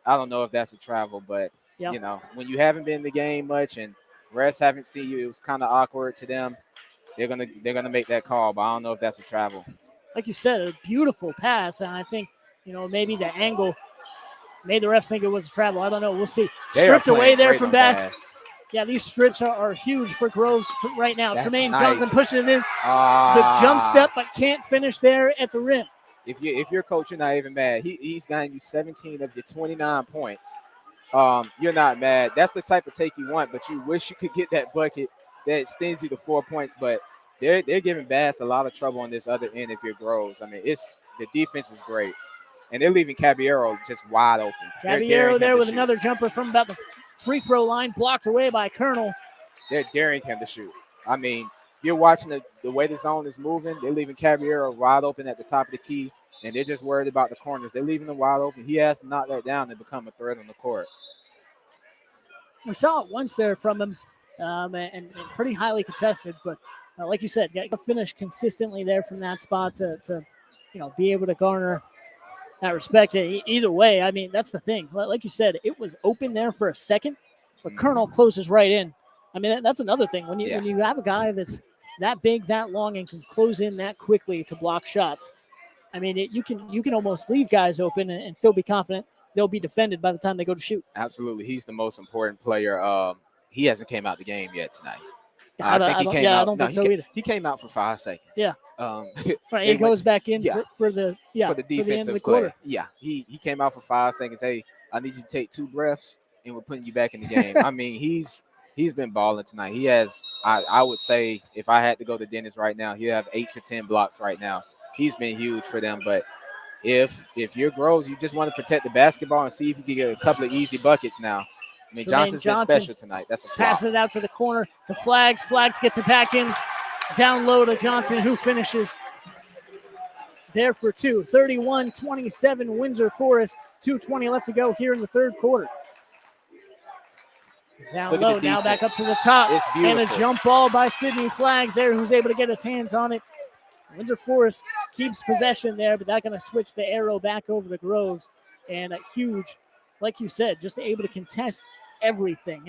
I don't know if that's a travel, but, when you haven't been in the game much and refs haven't seen you, it was kind of awkward to them. They're gonna make that call, but I don't know if that's a travel. Like you said, a beautiful pass, and I think maybe the angle made the refs think it was a travel. I don't know. We'll see. Stripped away there from Bass. Yeah, these strips are huge for Groves right now. That's Tremaine nice. Johnson pushing it in. The jump step, but can't finish there at the rim. If you're coach, you're not even mad. He's gotten you 17 of your 29 points. You're not mad. That's the type of take you want, but you wish you could get that bucket that extends you to 4 points. But they're giving Bass a lot of trouble on this other end if you're Groves. I mean, the defense is great. And they're leaving Caballero just wide open. Caballero there with another jumper from about the free throw line, blocked away by Colonel. They're daring him to shoot. I mean, you're watching the way the zone is moving. They're leaving Caballero wide open at the top of the key, and they're just worried about the corners. They're leaving him wide open. He has to knock that down and become a threat on the court. We saw it once there from him, and pretty highly contested. But like you said, got to finish consistently there from that spot to be able to garner that respect. Either way, I mean, that's the thing. Like you said, it was open there for a second, but Colonel closes right in. I mean, that's another thing. When you have a guy that's that big, that long, and can close in that quickly to block shots, I mean, you can almost leave guys open and still be confident they'll be defended by the time they go to shoot. Absolutely. He's the most important player. He hasn't came out the game yet tonight. I don't think so either. He came out for 5 seconds. Yeah. Right, he goes back in for the defensive play. quarter. Yeah, he came out for 5 seconds. Hey, I need you to take 2 breaths, and we're putting you back in the game. I mean, he's been balling tonight. He has, I would say, if I had to go to Dennis right now, he'll have 8 to 10 blocks right now. He's been huge for them. But if you're Groves, you just want to protect the basketball and see if you can get a couple of easy buckets now. I mean, Johnson's been special tonight. That's a flop. Passing it out to the corner to Flags. Flags gets it back in. Down low to Johnson, who finishes there for two. 31-27 Windsor Forest. 2:20 left to go here in the third quarter. Down low, now back up to the top. It's beautiful. And a jump ball by Sydney Flags there, who's able to get his hands on it. Windsor Forest keeps possession there, but that's going to switch the arrow back over the Groves. And a huge, like you said, just able to contest everything.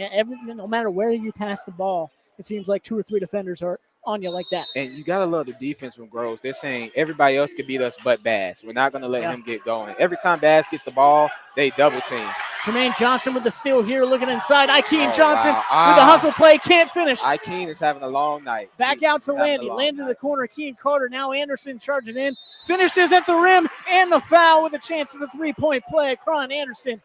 No matter where you pass the ball, it seems like 2 or 3 defenders are on you like that. And you got to love the defense from Groves. They're saying everybody else can beat us but Bass. We're not going to let him get going. Every time Bass gets the ball, they double team. Tremaine Johnson with the steal here, looking inside. Ikeen Johnson wow. with the hustle play, can't finish. Ikeen is having a long night. Back out to Landy. Landy in the corner. Keen Carter. Now Anderson charging in. Finishes at the rim and the foul with a chance of the 3-point play. Cron Anderson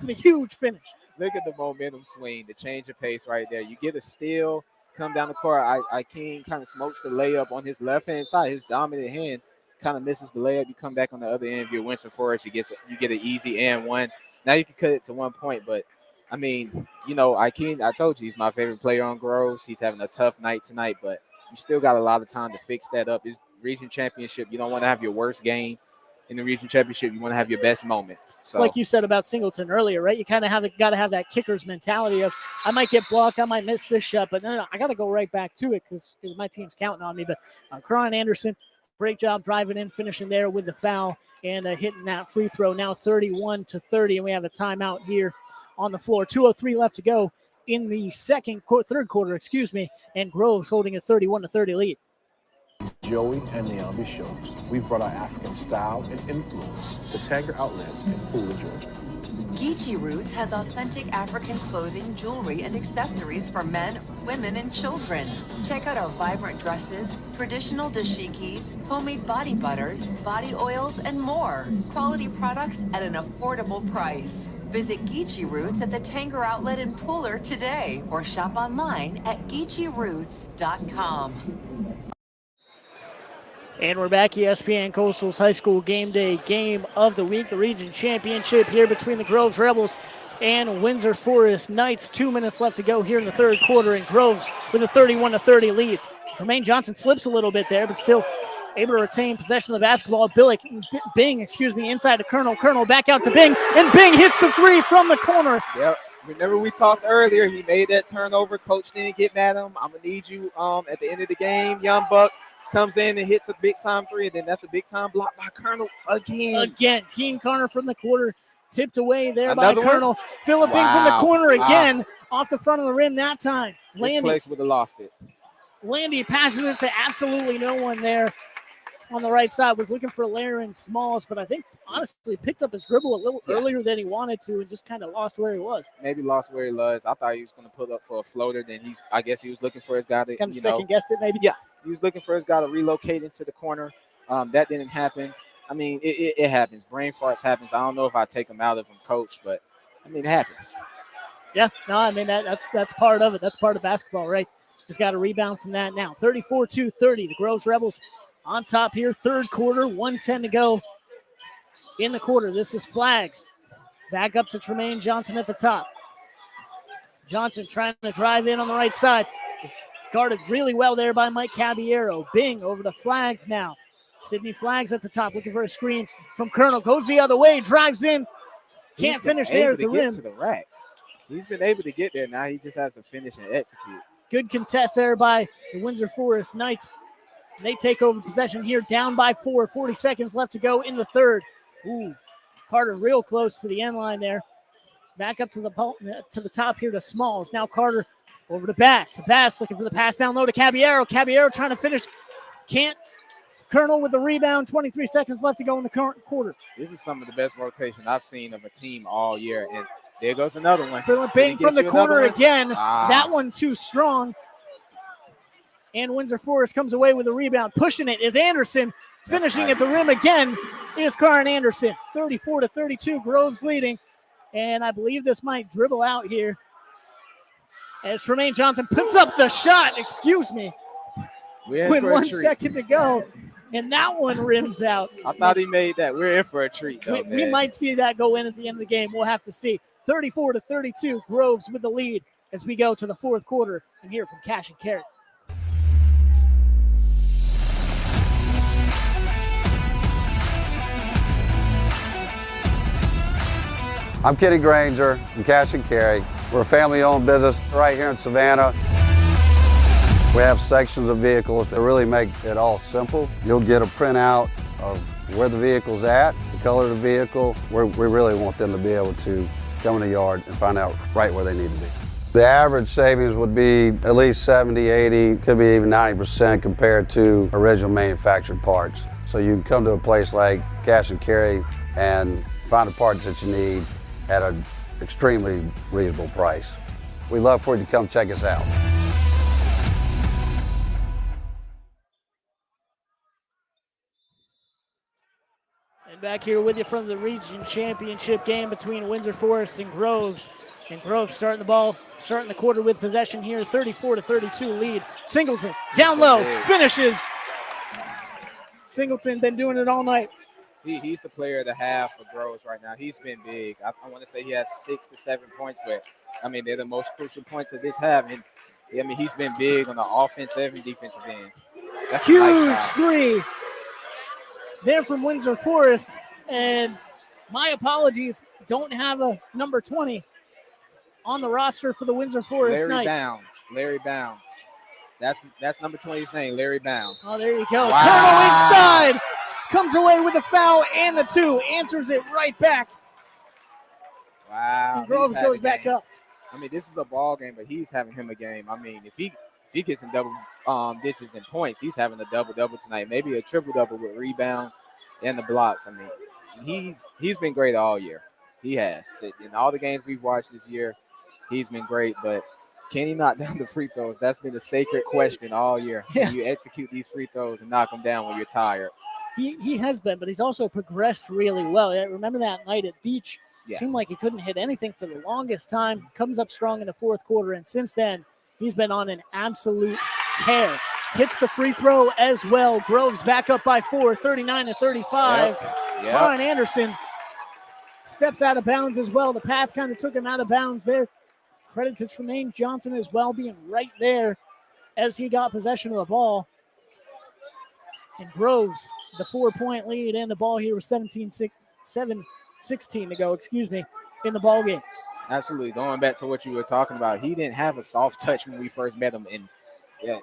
with a huge finish. Look at the momentum swing, the change of pace right there. You get a steal, come down the court. Ikeen kind of smokes the layup on his left-hand side. His dominant hand kind of misses the layup. You come back on the other end of your Windsor Forest. You get an easy and one. Now you can cut it to 1 point, but I mean, you know, Ikeen, I told you he's my favorite player on Groves. He's having a tough night tonight, but you still got a lot of time to fix that up. It's region championship. You don't want to have your worst game in the region championship. You want to have your best moment. So, like you said about Singleton earlier, right? You kind of got to have that kicker's mentality of, I might get blocked, I might miss this shot, but no, I got to go right back to it because my team's counting on me. But Cron Anderson, great job driving in, finishing there with the foul, and hitting that free throw. Now 31-30, and we have a timeout here on the floor. 2:03 left to go in the third quarter, and Groves holding a 31-30 lead. Joey and Naomi Shows. We've brought our African style and influence to Tanger Outlets in Pooler, Georgia. Geechee Roots has authentic African clothing, jewelry, and accessories for men, women, and children. Check out our vibrant dresses, traditional dashikis, homemade body butters, body oils, and more. Quality products at an affordable price. Visit Geechee Roots at the Tanger Outlet in Pooler today or shop online at GeecheeRoots.com. And we're back. ESPN Coastal's High School Game Day Game of the Week, the region championship here between the Groves Rebels and Windsor Forest Knights. 2 minutes left to go here in the third quarter, and Groves with a 31-30 lead. Tremaine Johnson slips a little bit there, but still able to retain possession of the basketball. Bing, inside to Colonel. Colonel back out to Bing, and Bing hits the three from the corner. Yep. Remember we talked earlier, he made that turnover. Coach didn't get mad at him. I'm going to need you at the end of the game, young buck. Comes in and hits a big-time three, and then that's a big-time block by Colonel again. Keen Carter from the quarter, tipped away there by Colonel. Philip Bing from the corner again, off the front of the rim that time. This place would have lost it. Landy passes it to absolutely no one there on the right side. Was looking for Laren Smalls, but I think, honestly, picked up his dribble a little earlier than he wanted to and just kind of lost where he was. Maybe lost where he was. I thought he was going to put up for a floater. Then I guess he was looking for his guy to, kind of second-guessed it maybe? Yeah, he was looking for his guy to relocate into the corner. That didn't happen. I mean, it happens. Brain farts happens. I don't know if I take him out of him, coach, but, I mean, it happens. Yeah, no, I mean, that's part of it. That's part of basketball, right? Just got a rebound from that now. 34-30, the Groves Rebels on top here, third quarter, 1:10 to go in the quarter. This is Flags. Back up to Tremaine Johnson at the top. Johnson trying to drive in on the right side. Guarded really well there by Mike Caballero. Bing over to Flags now. Sydney Flags at the top, looking for a screen from Colonel. Goes the other way, drives in. Can't finish there at the rim. To the rack. He's been able to get there. Now he just has to finish and execute. Good contest there by the Windsor Forest Knights. They take over possession here, down by 4. 40 seconds left to go in the third. Ooh, Carter real close to the end line there. Back up to the top here to Smalls. Now Carter over to Bass. Bass looking for the pass down low to Caballero. Caballero trying to finish. Can't. Colonel with the rebound. 23 seconds left to go in the current quarter. This is some of the best rotation I've seen of a team all year. And there goes another one. Philip Bing from the corner again. That one too strong. And Windsor Forest comes away with a rebound. Pushing it is Anderson. Finishing at the rim again is Karin Anderson. 34-32, Groves leading. And I believe this might dribble out here as Tremaine Johnson puts up the shot. With 1 second to go. And that one rims out. I thought he made that. We're in for a treat, though, we might see that go in at the end of the game. We'll have to see. 34-32, Groves with the lead as we go to the fourth quarter and hear from Cash and Carrot. I'm Kenny Granger from Cash and Carry. We're a family-owned business right here in Savannah. We have sections of vehicles that really make it all simple. You'll get a printout of where the vehicle's at, the color of the vehicle. We really want them to be able to come in the yard and find out right where they need to be. The average savings would be at least 70, 80, could be even 90% compared to original manufactured parts. So you can come to a place like Cash and Carry and find the parts that you need at an extremely reasonable price. We'd love for you to come check us out. And back here with you from the region championship game between Windsor Forest and Groves. And Groves starting the quarter with possession here, 34-32 lead. Singleton down low, finishes. Singleton been doing it all night. He's the player of the half for Groves right now. He's been big. I want to say he has 6 to 7 points, but I mean, they're the most crucial points of this half. And I mean, he's been big on the offensive and defensive end. That's huge a nice shot. Three there from Windsor Forest. And my apologies, don't have a number 20 on the roster for the Windsor Forest Knights. Larry Bounds. That's number 20's name, Larry Bounds. Oh, there you go. Wow. Carlo inside. Comes away with the foul and the 2. Answers it right back. Wow. And Groves goes back up. I mean, this is a ball game, but he's having him a game. I mean, if he gets in double digits and points, he's having a double-double tonight. Maybe a triple-double with rebounds and the blocks. I mean, he's been great all year. He has. In all the games we've watched this year, he's been great, but can he knock down the free throws? That's been the sacred question all year. Can you execute these free throws and knock them down when you're tired? He has been, but he's also progressed really well. Remember that night at Beach? Yeah. Seemed like he couldn't hit anything for the longest time. Comes up strong in the fourth quarter, and since then, he's been on an absolute tear. Hits the free throw as well. Groves back up by 4, 39-35. Yep. Brian Anderson steps out of bounds as well. The pass kind of took him out of bounds there. Credit to Tremaine Johnson as well, being right there as he got possession of the ball. And Groves, the 4-point lead, and the ball here with 7:16 to go, in the ball game. Absolutely. Going back to what you were talking about, he didn't have a soft touch when we first met him. And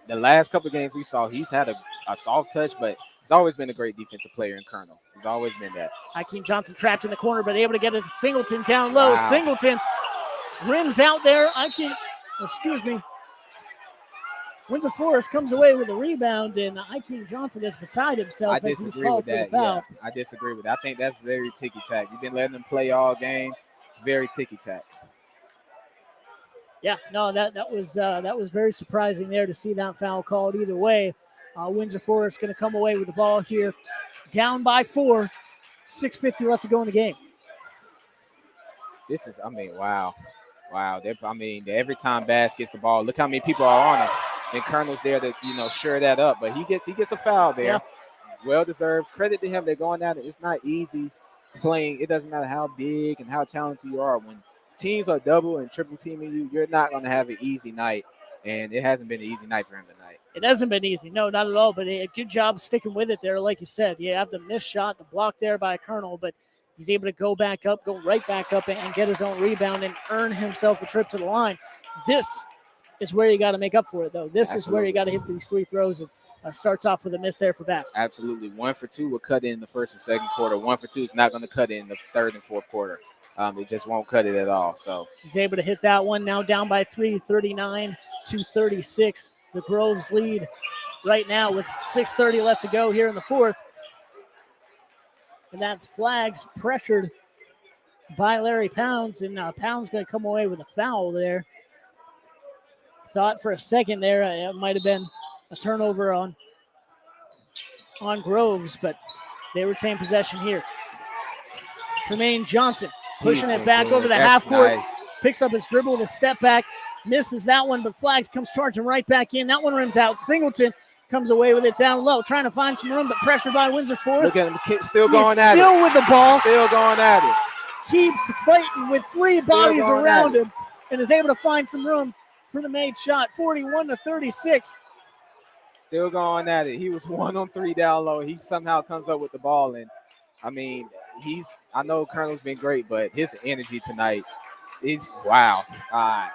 the last couple of games we saw, he's had a soft touch, but he's always been a great defensive player in Colonel. He's always been that. Hakeem Johnson trapped in the corner, but able to get it to Singleton down low. Wow. Singleton rims out there. Windsor Forest comes away with a rebound, and Hakeem Johnson is beside himself as he's called for the foul. Yeah, I disagree with that. I think that's very ticky-tack. You've been letting them play all game. It's very ticky-tack. Yeah, no, that was very surprising there to see that foul called either way. Windsor Forest going to come away with the ball here, down by 4, 6:50 left to go in the game. This is, wow. Every time Bass gets the ball, look how many people are on him. And Colonel's there to, sure that up. But he gets a foul there. Yeah. Well-deserved. Credit to him. They're going at it. It's not easy playing. It doesn't matter how big and how talented you are. When teams are double and triple teaming you, you're not going to have an easy night. And it hasn't been an easy night for him tonight. It hasn't been easy. No, not at all. But a good job sticking with it there. Like you said, you have the missed shot, the block there by Colonel, but he's able to go right back up and get his own rebound and earn himself a trip to the line. This is where you got to make up for it, though. This is where you got to hit these free throws, and starts off with a miss there for Bass. Absolutely. 1 for 2 will cut in the first and second quarter. 1 for 2 is not going to cut in the third and fourth quarter. It just won't cut it at all. So he's able to hit that one. Now down by 3, 39-36. The Groves lead right now with 6:30 left to go here in the fourth. And that's flags pressured by Larry Pounds, and Pounds going to come away with a foul there. Thought for a second there it might have been a turnover on Groves, but they retain possession here. Tremaine Johnson pushing it back over the half court. Nice. Picks up his dribble with a step back. Misses that one, but Flags comes charging right back in. That one rims out. Singleton comes away with it down low, trying to find some room, but pressured by Windsor Forest. Look at him, still going at it. Still with the ball. Still going at it. Keeps fighting with 3 bodies around him and is able to find some room for the made shot. 41-36. Still going at it. He was 1 on 3 down low. He somehow comes up with the ball. And, I know Colonel's been great, but his energy tonight is wow.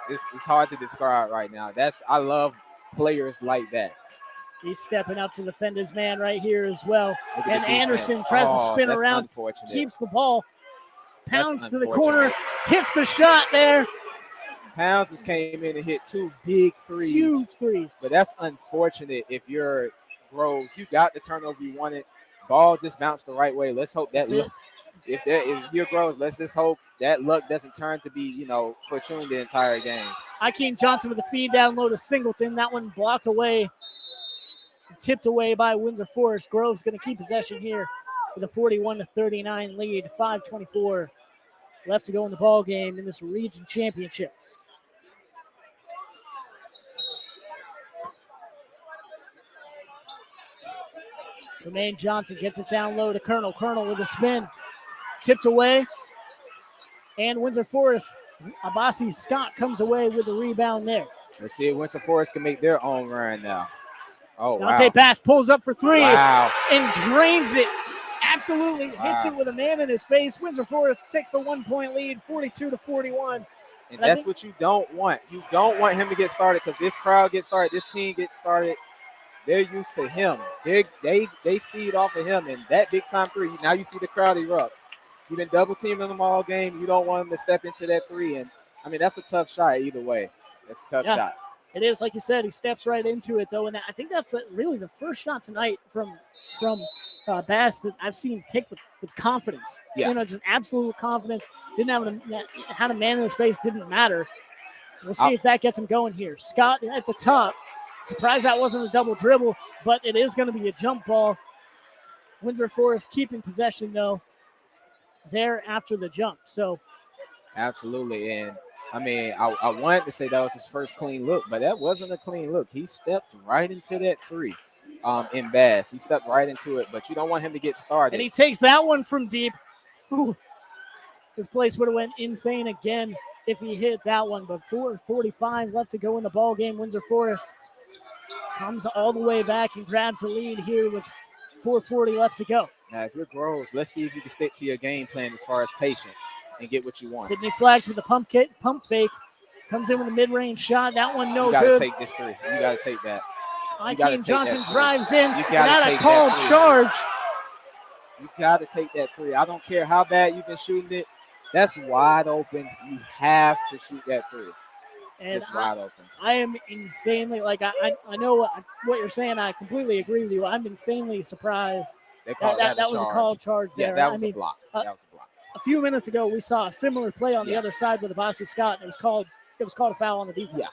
It's hard to describe right now. I love players like that. He's stepping up to defend his man right here as well. Look at And the defense. Anderson tries to spin that's around, unfortunate. keeps the ball, That's pounds to the unfortunate. corner, hits the shot there. Pounds just came in and hit 2 big threes. Huge threes. But that's unfortunate if you're Groves. You got the turnover you wanted. Ball just bounced the right way. Let's hope that if you're Groves, let's just hope that luck doesn't turn to be, fortune the entire game. Hakeem Johnson with the feed down low to Singleton. That one blocked away, tipped away by Windsor Forest. Groves going to keep possession here with a 41-39 lead. 5:24 left to go in the ball game in this region championship. Tremaine Johnson gets it down low to Colonel. Colonel with a spin. Tipped away. And Windsor Forest, Abasi Scott comes away with the rebound there. Let's see if Windsor Forest can make their own run now. Oh, Dante wow. Pass pulls up for three Wow. and drains it. Absolutely hits it with a man in his face. Windsor Forest takes the 1-point lead, 42-41. And that's what you don't want. You don't want him to get started because this crowd gets started, this team gets started. They're used to him. They feed off of him, and that big time three. Now you see the crowd erupt. You've been double teaming them all game. You don't want him to step into that three, and I mean that's a tough shot either way. That's a tough shot. It is, like you said, he steps right into it though, and I think that's really the first shot tonight from Bass that I've seen take with confidence. Yeah. Just absolute confidence. Didn't had a man in his face. Didn't matter. We'll see if that gets him going here. Scott at the top. Surprised that wasn't a double dribble, but it is going to be a jump ball. Windsor Forest keeping possession, though, there after the jump. So, absolutely. And, I mean, I wanted to say that was his first clean look, but that wasn't a clean look. He stepped right into that three in Bass. He stepped right into it, but you don't want him to get started. And he takes that one from deep. Ooh. His place would have went insane again if he hit that one, but 4:45 left to go in the ball game. Windsor Forest comes all the way back and grabs the lead here with 4:40 left to go. Now, if you're Groves, let's see if you can stick to your game plan as far as patience and get what you want. Sidney Flags with the pump fake. Comes in with a mid-range shot. That one no good. You got to good. take this three. You got to take that. Hakeem Johnson drives in. You Not a called charge. You got to take that three. I don't care how bad you've been shooting it. That's wide open. You have to shoot that three. And it's wide open. I am insanely, I know what you're saying. I completely agree with you. I'm insanely surprised that was a called charge there. Yeah, that was a block. That was a block. A few minutes ago, we saw a similar play on the other side with Abasi Scott, and it was called a foul on the defense. Yeah.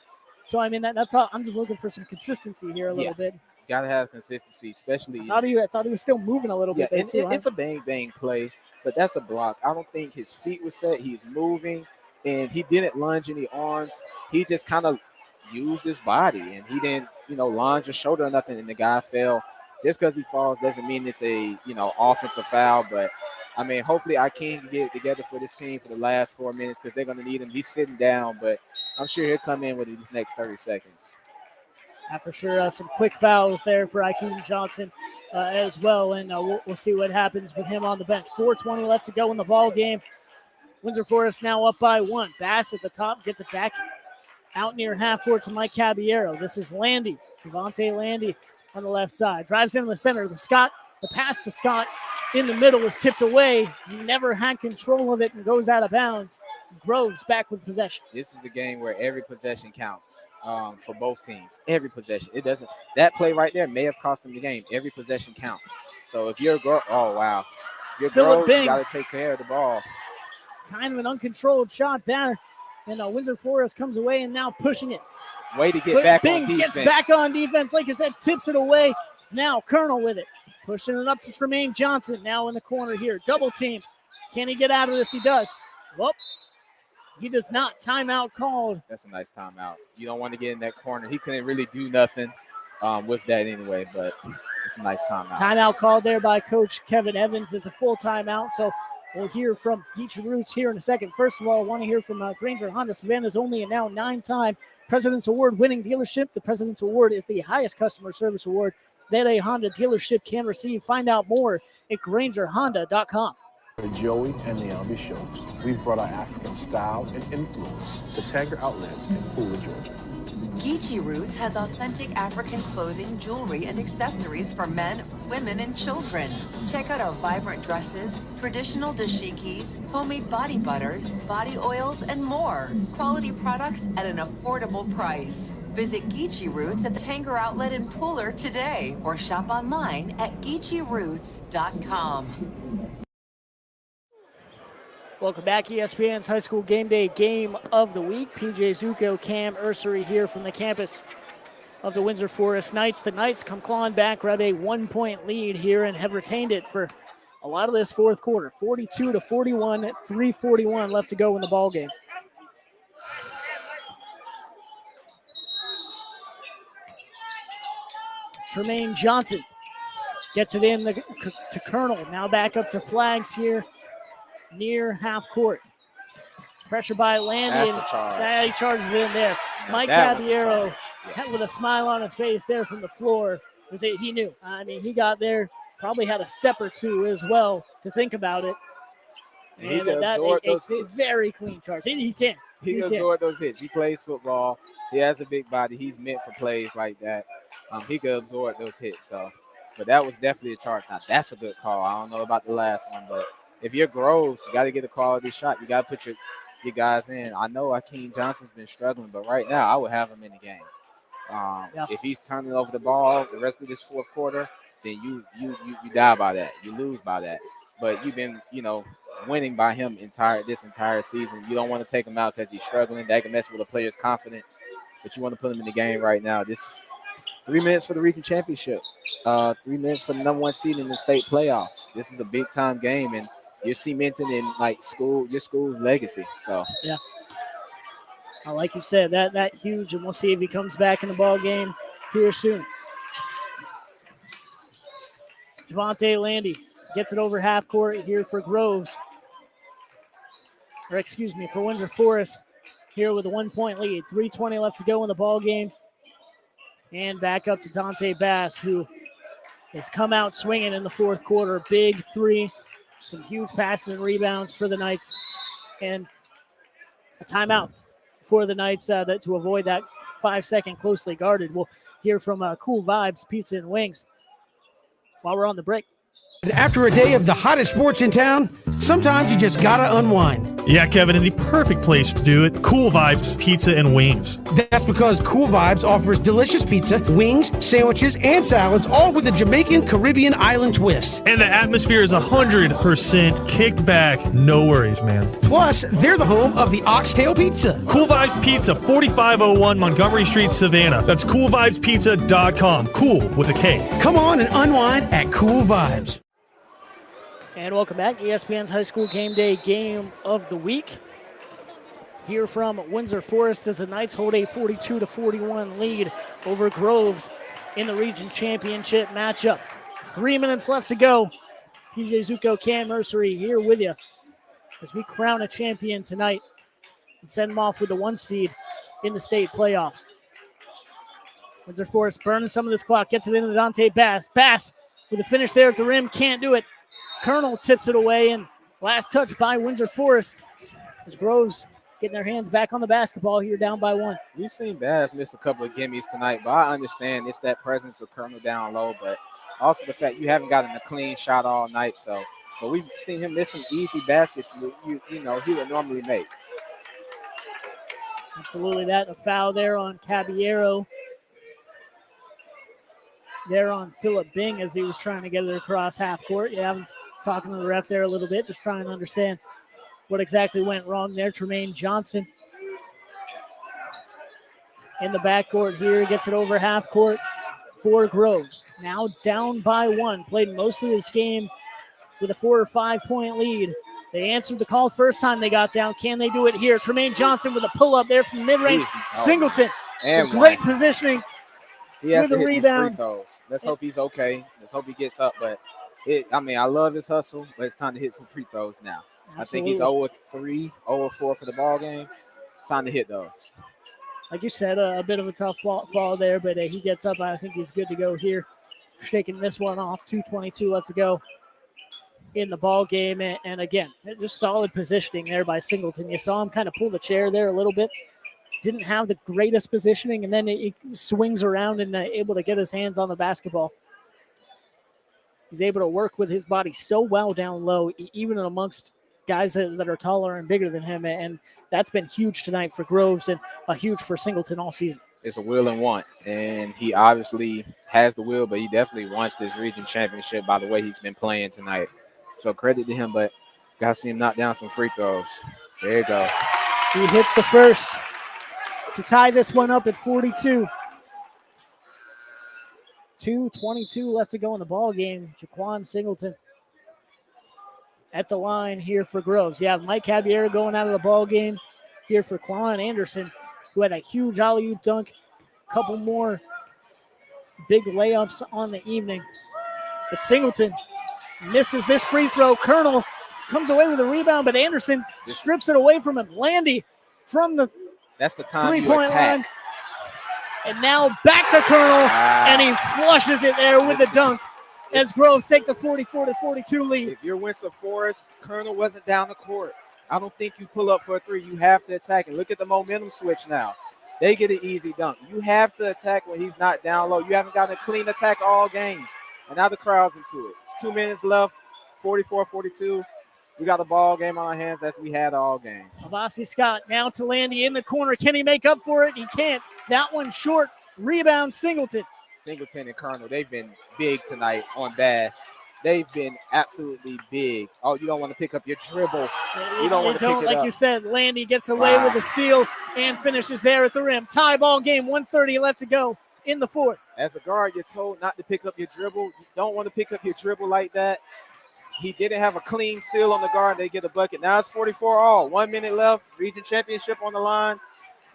So, I mean, that's all. I'm just looking for some consistency here a little bit. Got to have consistency, especially. I thought he was still moving a little bit there, too. It's a bang-bang play, but that's a block. I don't think his feet were set. He's moving, and he didn't lunge any arms. He just kind of used his body, and he didn't, lunge his shoulder or nothing, and the guy fell. Just because he falls doesn't mean it's a, offensive foul, but I mean, hopefully Akeem can get it together for this team for the last 4 minutes because they're going to need him. He's sitting down, but I'm sure he'll come in with these next 30 seconds. For sure, some quick fouls there for Hakeem Johnson as well, and we'll see what happens with him on the bench. 4:20 left to go in the ball game. Windsor Forest now up by 1. Bass at the top gets it back out near half court to Mike Caballero. This is Landy, Devontae Landy on the left side. Drives into the center. The pass to Scott in the middle is tipped away. He never had control of it and goes out of bounds. Groves back with possession. This is a game where every possession counts for both teams. Every possession. It doesn't. That play right there may have cost them the game. Every possession counts. So if you're oh wow, if you're Groves, you got to take care of the ball. Kind of an uncontrolled shot there, and Windsor Forest comes away and now pushing it. Way to get back on defense. Gets back on defense. Like I said, tips it away. Now Colonel with it. Pushing it up to Tremaine Johnson. Now in the corner here. Double team. Can he get out of this? He does. Well, he does not. Timeout called. That's a nice timeout. You don't want to get in that corner. He couldn't really do nothing with that anyway, but it's a nice timeout. Timeout called there by Coach Kevin Evans. It's a full timeout, so we'll hear from Beach Roots here in a second. First of all, I want to hear from Granger Honda, Savannah's only and now 9-time President's Award winning dealership. The President's Award is the highest customer service award that a Honda dealership can receive. Find out more at GrangerHonda.com. Joey and Naomi shows. We've brought our African style and influence to Tanger Outlets in Pooler, Georgia. Geechee Roots has authentic African clothing, jewelry, and accessories for men, women, and children. Check out our vibrant dresses, traditional dashikis, homemade body butters, body oils, and more. Quality products at an affordable price. Visit Geechee Roots at the Tanger Outlet in Pooler today or shop online at geecheeroots.com. Welcome back, ESPN's High School Game Day Game of the Week. PJ Zuko, Cam Ursery here from the campus of the Windsor Forest Knights. The Knights come clawing back, grab a 1-point lead here, and have retained it for a lot of this fourth quarter. 42-41, 3:41 left to go in the ball game. Tremaine Johnson gets it in to Colonel. Now back up to Flags here near half court. Pressure by Landy. That's a charge. He charges in there. Now Mike that was a Caballero charge. with a smile on his face there from the floor. He knew. I mean, he got there, probably had a step or two as well to think about it. And he can absorb those hits. Very clean charge. He can. He can absorb those hits. He plays football. He has a big body. He's meant for plays like that. He could absorb those hits. So, but that was definitely a charge. Now, that's a good call. I don't know about the last one, but if you're Groves, you got to get a quality shot. You got to put your guys in. I know Akeem Johnson's been struggling, but right now I would have him in the game. If he's turning over the ball the rest of this fourth quarter, then you die by that. You lose by that. But you've been, winning by him this entire season. You don't want to take him out because he's struggling. That can mess with a player's confidence. But you want to put him in the game right now. This is 3 minutes for the region championship. 3 minutes for the #1 seed in the state playoffs. This is a big time game, and you're cementing in your school's legacy. So yeah, like you said, that huge, and we'll see if he comes back in the ball game here soon. Javante Landy gets it over half court here for Groves, for Windsor Forest here with a 1-point lead. 3:20 left to go in the ball game, and back up to Dante Bass, who has come out swinging in the fourth quarter. Big three. Some huge passes and rebounds for the Knights, and a timeout for the Knights to avoid that 5-second closely guarded. We'll hear from Cool Vibes Pizza and Wings while we're on the break. After a day of the hottest sports in town, sometimes you just gotta unwind. Yeah, Kevin, and the perfect place to do it, Cool Vibes Pizza and Wings. That's because Cool Vibes offers delicious pizza, wings, sandwiches, and salads, all with a Jamaican Caribbean island twist. And the atmosphere is 100% kicked back. No worries, man. Plus, they're the home of the Oxtail Pizza. Cool Vibes Pizza, 4501 Montgomery Street, Savannah. That's coolvibespizza.com. Cool with a K. Come on and unwind at Cool Vibes. And welcome back, ESPN's High School Game Day Game of the Week. Here from Windsor Forest as the Knights hold a 42-41 lead over Groves in the region championship matchup. 3 minutes left to go. PJ Zuko, Cam Ursery here with you as we crown a champion tonight and send them off with the 1 seed in the state playoffs. Windsor Forest burning some of this clock, gets it into Dante Bass. Bass with a finish there at the rim, can't do it. Colonel tips it away, and last touch by Windsor Forest as Groves getting their hands back on the basketball here, down by 1. We've seen Bass miss a couple of gimmies tonight, but I understand it's that presence of Colonel down low, but also the fact you haven't gotten a clean shot all night. But we've seen him miss some easy baskets he would normally make. Absolutely that. A foul there on Caballero. There on Philip Bing as he was trying to get it across half court. Yeah, I'm talking to the ref there a little bit, just trying to understand what exactly went wrong there. Tremaine Johnson in the backcourt here, gets it over half court for Groves. Now down by 1, played most of this game with a 4 or 5 point lead. They answered the call first time they got down. Can they do it here? Tremaine Johnson with a pull up there from mid-range. Singleton, and great positioning. He has with to a hit rebound. these free throws. Let's hope he's okay. Let's hope he gets up. But I love his hustle, but it's time to hit some free throws now. Absolutely. I think he's 0-3, 0-4 for the ball game. It's time to hit those. Like you said, a bit of a tough fall there, but he gets up. I think he's good to go here. Shaking this one off. 2:22 left to go in the ball game. And again, just solid positioning there by Singleton. You saw him kind of pull the chair there a little bit. Didn't have the greatest positioning, and then he swings around and able to get his hands on the basketball. He's able to work with his body so well down low, even amongst guys that are taller and bigger than him, and that's been huge tonight for Groves and huge for Singleton all season. It's a will and want, and he obviously has the will, but he definitely wants this region championship by the way he's been playing tonight. So credit to him, but got to see him knock down some free throws. There you go. He hits the first to tie this one up at 42. 2:22 left to go in the ball game. Jaquan Singleton at the line here for Groves. Yeah, Mike Caballero going out of the ball game here for Quan Anderson, who had a huge alley-oop dunk, a couple more big layups on the evening. But Singleton misses this free throw. Colonel comes away with a rebound, but Anderson strips it away from him. Landy from the That's the time three-point you attack. line. And now back to Colonel, and he flushes it there with the dunk as Groves take the 44-42 lead. If you're Windsor Forest, Colonel wasn't down the court. I don't think you pull up for a three. You have to attack. And look at the momentum switch now. They get an easy dunk. You have to attack when he's not down low. You haven't gotten a clean attack all game. And now the crowd's into it. It's 2 minutes left, 44-42. We got the ball game on our hands as we had all game. Abasi Scott now to Landy in the corner. Can he make up for it? He can't. That one short. Rebound Singleton. Singleton and Colonel, they've been big tonight on Bass. They've been absolutely big. Oh, you don't want to pick up your dribble. You don't want to pick it like up. you said, Landy gets away with the steal and finishes there at the rim. Tie ball game, 1:30 left to go in the fourth. As a guard, you're told not to pick up your dribble. You don't want to pick up your dribble like that. He didn't have a clean seal on the guard. They get a bucket. Now it's 44 all. 1 minute left. Region championship on the line.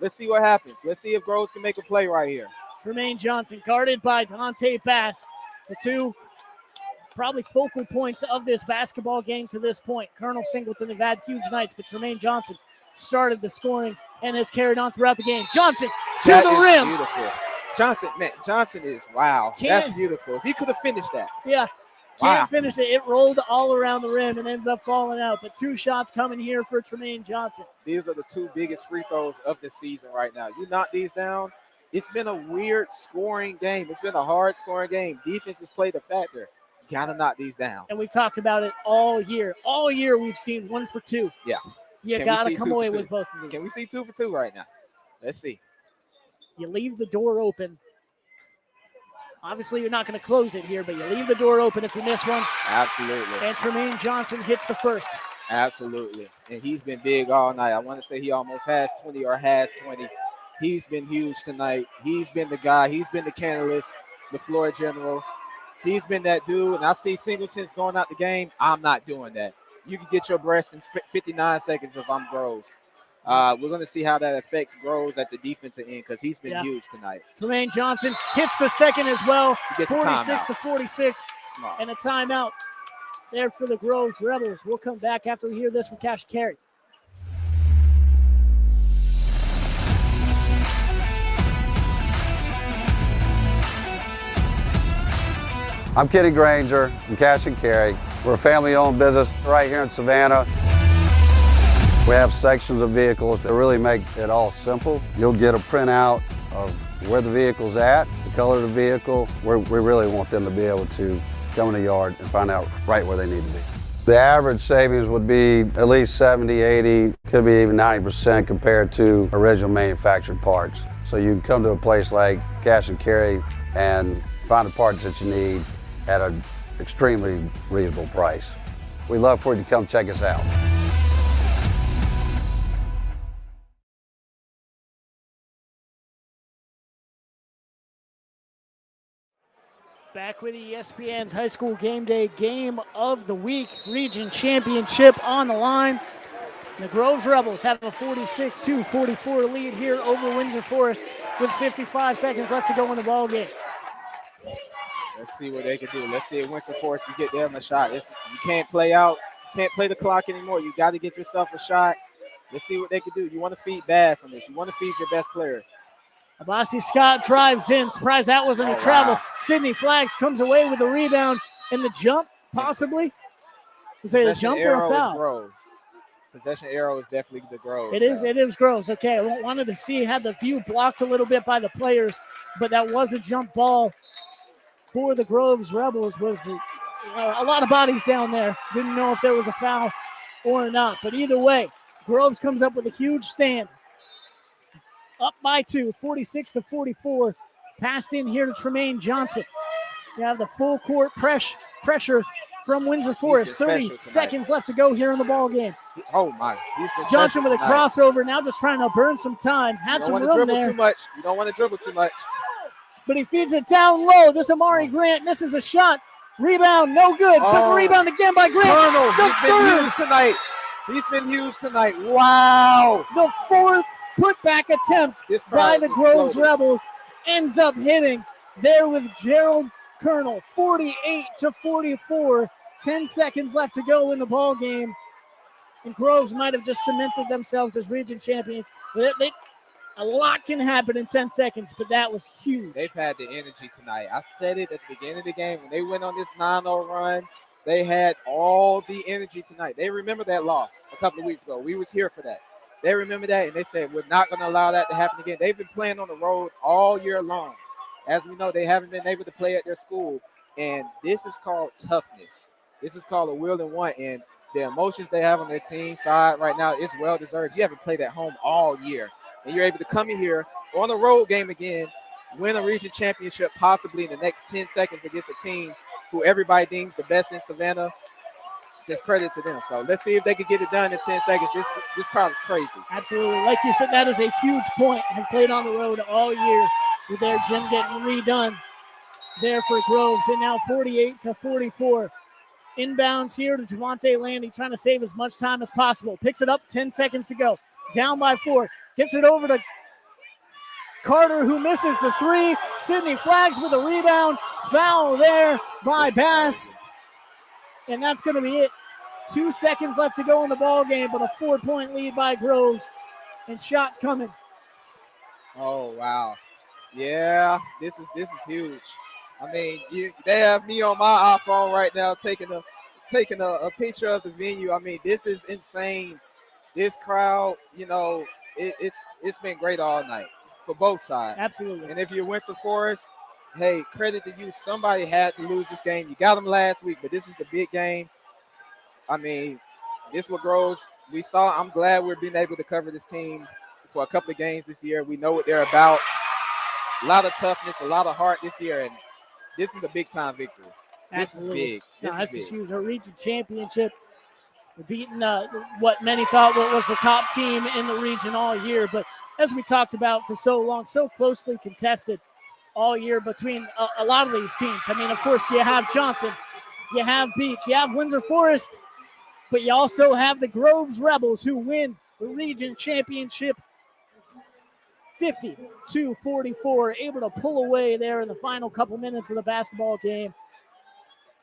Let's see what happens. Let's see if Groves can make a play right here. Tremaine Johnson guarded by Dante Bass. The two probably focal points of this basketball game to this point. Colonel Singleton have had huge nights, but Tremaine Johnson started the scoring and has carried on throughout the game. Johnson to That the is rim. Beautiful. Johnson, man, Johnson is, wow. That's beautiful. If he could have finished that. Yeah. Can't finish it. It rolled all around the rim and ends up falling out. But two shots coming here for Tremaine Johnson. These are the two biggest free throws of the season right now. You knock these down, it's been a weird scoring game. It's been a hard scoring game. Defense has played a factor. Got to knock these down. And we've talked about it all year. All year we've seen 1 for 2. Yeah. You got to come away with both of these. Can we see 2 for 2 right now? Let's see. You leave the door open. Obviously, you're not going to close it here, but you leave the door open if you miss one. Absolutely. And Tremaine Johnson hits the first. Absolutely. And he's been big all night. I want to say he almost has 20 or has 20. He's been huge tonight. He's been the guy. He's been the catalyst, the floor general. He's been that dude. And I see Singleton's going out the game. I'm not doing that. You can get your breast in 59 seconds if I'm Groves. We're going to see how that affects Groves at the defensive end because he's been huge tonight. Tremaine Johnson hits the second as well. He gets a 46-46. Smart. And a timeout there for the Groves Rebels. We'll come back after we hear this from Cash Carey. I'm Kenny Granger from Cash and Carry. We're a family-owned business right here in Savannah. We have sections of vehicles that really make it all simple. You'll get a printout of where the vehicle's at, the color of the vehicle. We really want them to be able to come in the yard and find out right where they need to be. The average savings would be at least 70, 80, could be even 90% compared to original manufactured parts. So you can come to a place like Cash and Carry and find the parts that you need at an extremely reasonable price. We'd love for you to come check us out. Back with ESPN's High School Game Day Game of the Week. Region Championship on the line. The Groves Rebels have a 46-44 lead here over Windsor Forest with 55 seconds left to go in the ball game. Let's see what they can do. Let's see if Windsor Forest can get them a shot. You can't play out. You can't play the clock anymore. You got to get yourself a shot. Let's see what they can do. You want to feed Bass on this. You want to feed your best player. Abasi Scott drives in. Surprised that wasn't a travel. Wow. Sydney Flags comes away with the rebound and the jump, possibly. Was it a Possession jump or a arrow is foul? Groves. Possession arrow is definitely the Groves. It is Groves. Okay, I wanted to see, had the view blocked a little bit by the players, but that was a jump ball for the Groves Rebels. Was a lot of bodies down there. Didn't know if there was a foul or not, but either way, Groves comes up with a huge stand. Up by 2, 46-44. Passed in here to Tremaine Johnson. You have the full court pressure from Windsor Forest. 30 seconds left to go here in the ball game. Oh my! Johnson with a crossover, now just trying to burn some time. Had some room there. You don't want to dribble too much. But he feeds it down low. This Amari Grant misses a shot. Rebound, no good. But the rebound again by Grant. Colonel, he's been huge tonight. He's been huge tonight. Wow. The fourth putback attempt by the Groves Rebels ends up hitting there with Gerald Colonel. 48-44. 10 seconds left to go in the ball game. And Groves might have just cemented themselves as region champions. A lot can happen in 10 seconds, but that was huge. They've had the energy tonight. I said it at the beginning of the game. When they went on this 9-0 run, they had all the energy tonight. They remember that loss a couple of weeks ago. We was here for that. They remember that, and they said, we're not going to allow that to happen again. They've been playing on the road all year long. As we know, they haven't been able to play at their school, and this is called toughness. This is called a will and want, and the emotions they have on their team side right now is well-deserved. You haven't played at home all year, and you're able to come in here on the road game again, win a region championship possibly in the next 10 seconds against a team who everybody deems the best in Savannah. Just credit to them. So let's see if they can get it done in 10 seconds. This crowd is crazy. Absolutely. Like you said, that is a huge point. Have played on the road all year with their gym getting redone there for Groves. And now 48-44. Inbounds here to Javante Landy, trying to save as much time as possible. Picks it up, 10 seconds to go. Down by 4. Gets it over to Carter, who misses the 3. Sidney Flags with a rebound. Foul there by Bass. And that's going to be it. 2 seconds left to go in the ball game, but a 4-point lead by Groves. And shots coming. Oh, wow. Yeah, this is huge. I mean, they have me on my iPhone right now taking a picture of the venue. I mean, this is insane. This crowd, it's been great all night for both sides. Absolutely. And if you're Windsor Forest, hey, credit to you. Somebody had to lose this game. You got them last week, but this is the big game. I mean, this what Groves we saw. I'm glad we're being able to cover this team for a couple of games this year. We know what they're about. A lot of toughness, a lot of heart this year, and this is a big-time victory. Absolutely. This is big. Huge. A region championship. We're beating what many thought was the top team in the region all year, but as we talked about for so long, so closely contested all year between a lot of these teams. I mean, of course, you have Johnson, you have Beach, you have Windsor Forest, but you also have the Groves Rebels who win the region championship 50-44, able to pull away there in the final couple minutes of the basketball game.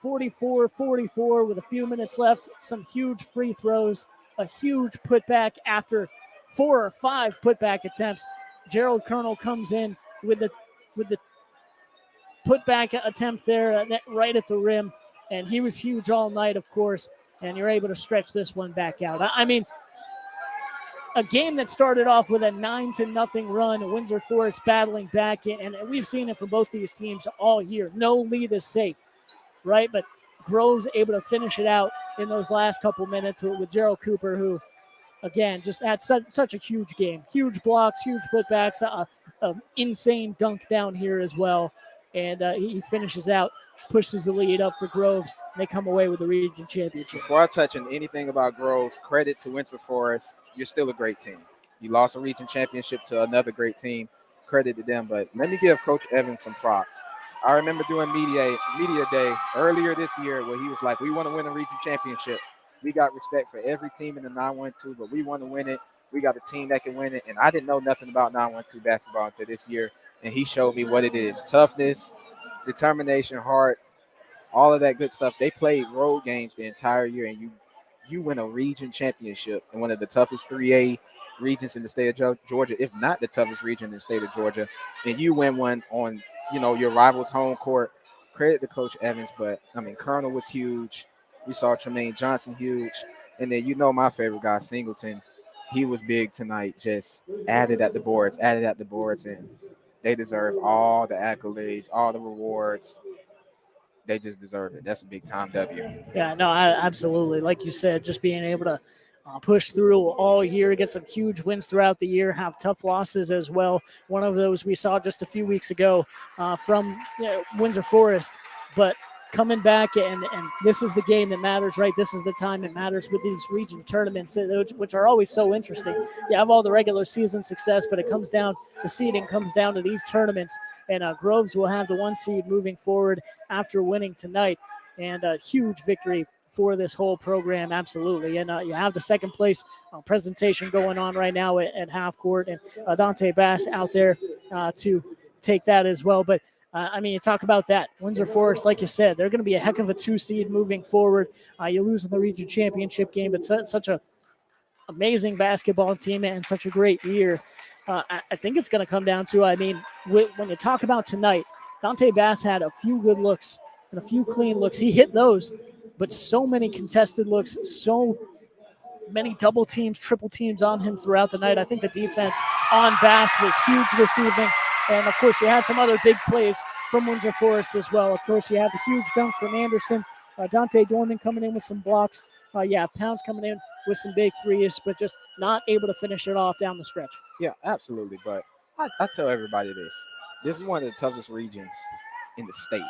44-44 with a few minutes left, some huge free throws, a huge putback after 4 or 5 putback attempts. Gerald Colonel comes in with the putback attempt there right at the rim, and he was huge all night, of course, and you're able to stretch this one back out. I mean, a game that started off with a 9-0 run, Windsor Forest battling back in, and we've seen it for both these teams all year. No lead is safe, right? But Groves able to finish it out in those last couple minutes with Gerald Cooper, who, again, just had such a huge game. Huge blocks, huge putbacks, an insane dunk down here as well. And he finishes out, pushes the lead up for Groves, and they come away with the region championship. Before I touch on anything about Groves, credit to Windsor Forest. You're still a great team. You lost a region championship to another great team. Credit to them. But let me give Coach Evans some props. I remember doing media day earlier this year where he was like, we want to win a region championship. We got respect for every team in the 9-1-2, but we want to win it. We got a team that can win it. And I didn't know nothing about 9-1-2 basketball until this year. And he showed me what it is. Toughness, determination, heart, all of that good stuff. They played road games the entire year, and you win a region championship in one of the toughest 3A regions in the state of Georgia, if not the toughest region in the state of Georgia, and you win one on, your rival's home court. Credit to Coach Evans, but, I mean, Colonel was huge. We saw Tremaine Johnson huge. And then my favorite guy, Singleton. He was big tonight, just added at the boards, and they deserve all the accolades, all the rewards. They just deserve it. That's a big time W. Yeah, no, absolutely. Like you said, just being able to push through all year, get some huge wins throughout the year, have tough losses as well. One of those we saw just a few weeks ago from Windsor Forest, but coming back and this is the game that matters, right? This is the time that matters with these region tournaments, which are always so interesting. You have all the regular season success, but it comes down, the seeding comes down to these tournaments, and Groves will have the 1 seed moving forward after winning tonight, and a huge victory for this whole program, absolutely. And you have the second place presentation going on right now at half court, and Dante Bass out there to take that as well. But you talk about that. Windsor Forest, like you said, they're going to be a heck of a 2 seed moving forward. You lose in the region championship game, but such a amazing basketball team and such a great year. I think it's going to come down to, when you talk about tonight, Dante Bass had a few good looks and a few clean looks. He hit those, but so many contested looks, so many double teams, triple teams on him throughout the night. I think the defense on Bass was huge this evening. And, of course, you had some other big plays from Windsor Forest as well. Of course, you had the huge dunk from Anderson. Dante Dorman coming in with some blocks. Pounds coming in with some big threes, but just not able to finish it off down the stretch. Yeah, absolutely. But I tell everybody this. This is one of the toughest regions in the state.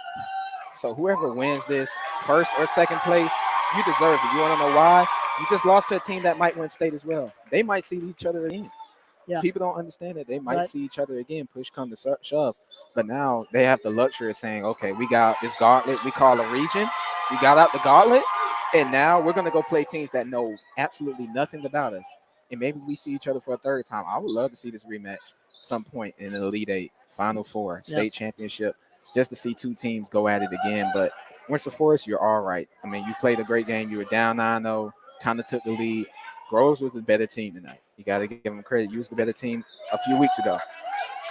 So whoever wins this, first or second place, you deserve it. You want to know why? You just lost to a team that might win state as well. They might see each other again. Yeah. People don't understand that. They might see each other again, push come to shove. But now they have the luxury of saying, okay, we got this gauntlet we call a region. We got out the gauntlet, and now we're going to go play teams that know absolutely nothing about us. And maybe we see each other for a third time. I would love to see this rematch some point in an Elite Eight, Final Four, state championship, just to see 2 teams go at it again. But Windsor Forest, you're all right. You played a great game. You were down 9-0, kind of took the lead. Groves was the better team tonight. You got to give them credit. You was the better team a few weeks ago.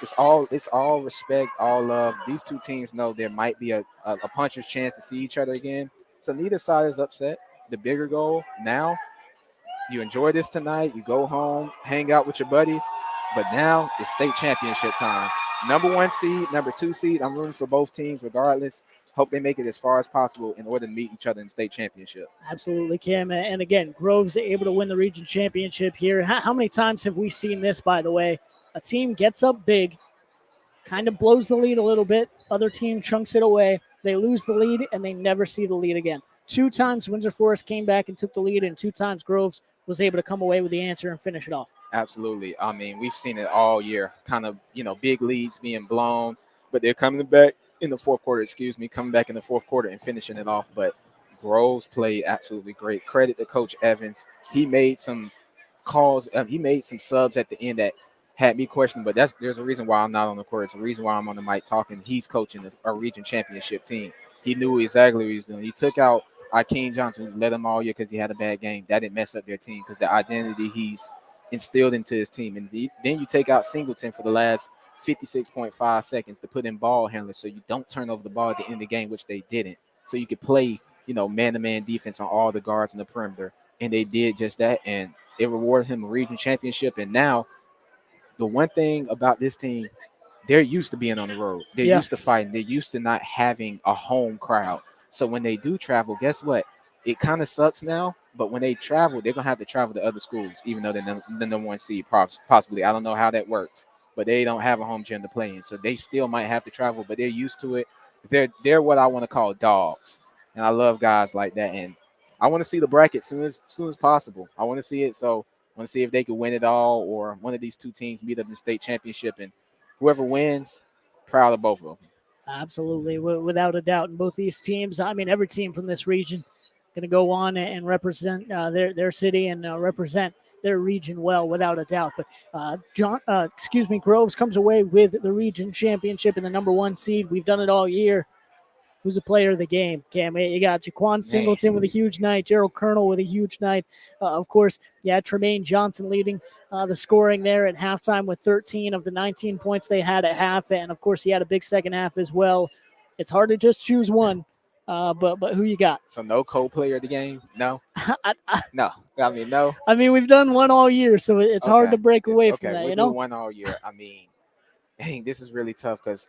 It's all respect, all love. These 2 teams know there might be a puncher's chance to see each other again. So neither side is upset. The bigger goal now, you enjoy this tonight. You go home, hang out with your buddies. But now it's state championship time. Number 1 seed, number 2 seed. I'm rooting for both teams regardless. Hope they make it as far as possible in order to meet each other in state championship. Absolutely, Cam. And again, Groves able to win the region championship here. How many times have we seen this, by the way? A team gets up big, kind of blows the lead a little bit. Other team chunks it away. They lose the lead, and they never see the lead again. 2 times Windsor Forest came back and took the lead, and 2 times Groves was able to come away with the answer and finish it off. Absolutely. We've seen it all year, kind of, big leads being blown, but they're coming back in the fourth quarter, coming back in the fourth quarter and finishing it off. But Groves played absolutely great. Credit to Coach Evans. He made some calls. He made some subs at the end that had me questioning, but there's a reason why I'm not on the court. It's a reason why I'm on the mic talking. He's coaching a region championship team. He knew exactly what he was doing. He took out Akeem Johnson, who led him all year because he had a bad game. That didn't mess up their team because the identity he's instilled into his team. And then you take out Singleton for the last 56.5 seconds to put in ball handlers so you don't turn over the ball at the end of the game, which they didn't. So you could play, man-to-man defense on all the guards in the perimeter. And they did just that, and it rewarded him a region championship. And now the one thing about this team, they're used to being on the road. They're used to fighting. They're used to not having a home crowd. So when they do travel, guess what? It kind of sucks now, but when they travel, they're going to have to travel to other schools, even though they're the number 1 seed, possibly. I don't know how that works, but they don't have a home gym to play in. So they still might have to travel, but they're used to it. They're what I want to call dogs. And I love guys like that. And I want to see the bracket soon as possible. I want to see it. So I want to see if they can win it all or one of these 2 teams meet up in the state championship. And whoever wins, proud of both of them. Absolutely, without a doubt. And both these teams, every team from this region going to go on and represent their city and represent their region well, without a doubt. But Groves comes away with the region championship and the number 1 seed. We've done it all year. Who's a player of the game, Cam? You got Jaquan Singleton with a huge night, Gerald Colonel with a huge night. Of course, Tremaine Johnson leading the scoring there at halftime with 13 of the 19 points they had at half. And, of course, he had a big second half as well. It's hard to just choose one. But who you got? So no co-player of the game? No? I, No. I mean, no. I mean, we've done one all year, so it's hard Okay. to break away from Okay, that, we'll you do know? one all year. I mean, dang, this is really tough because,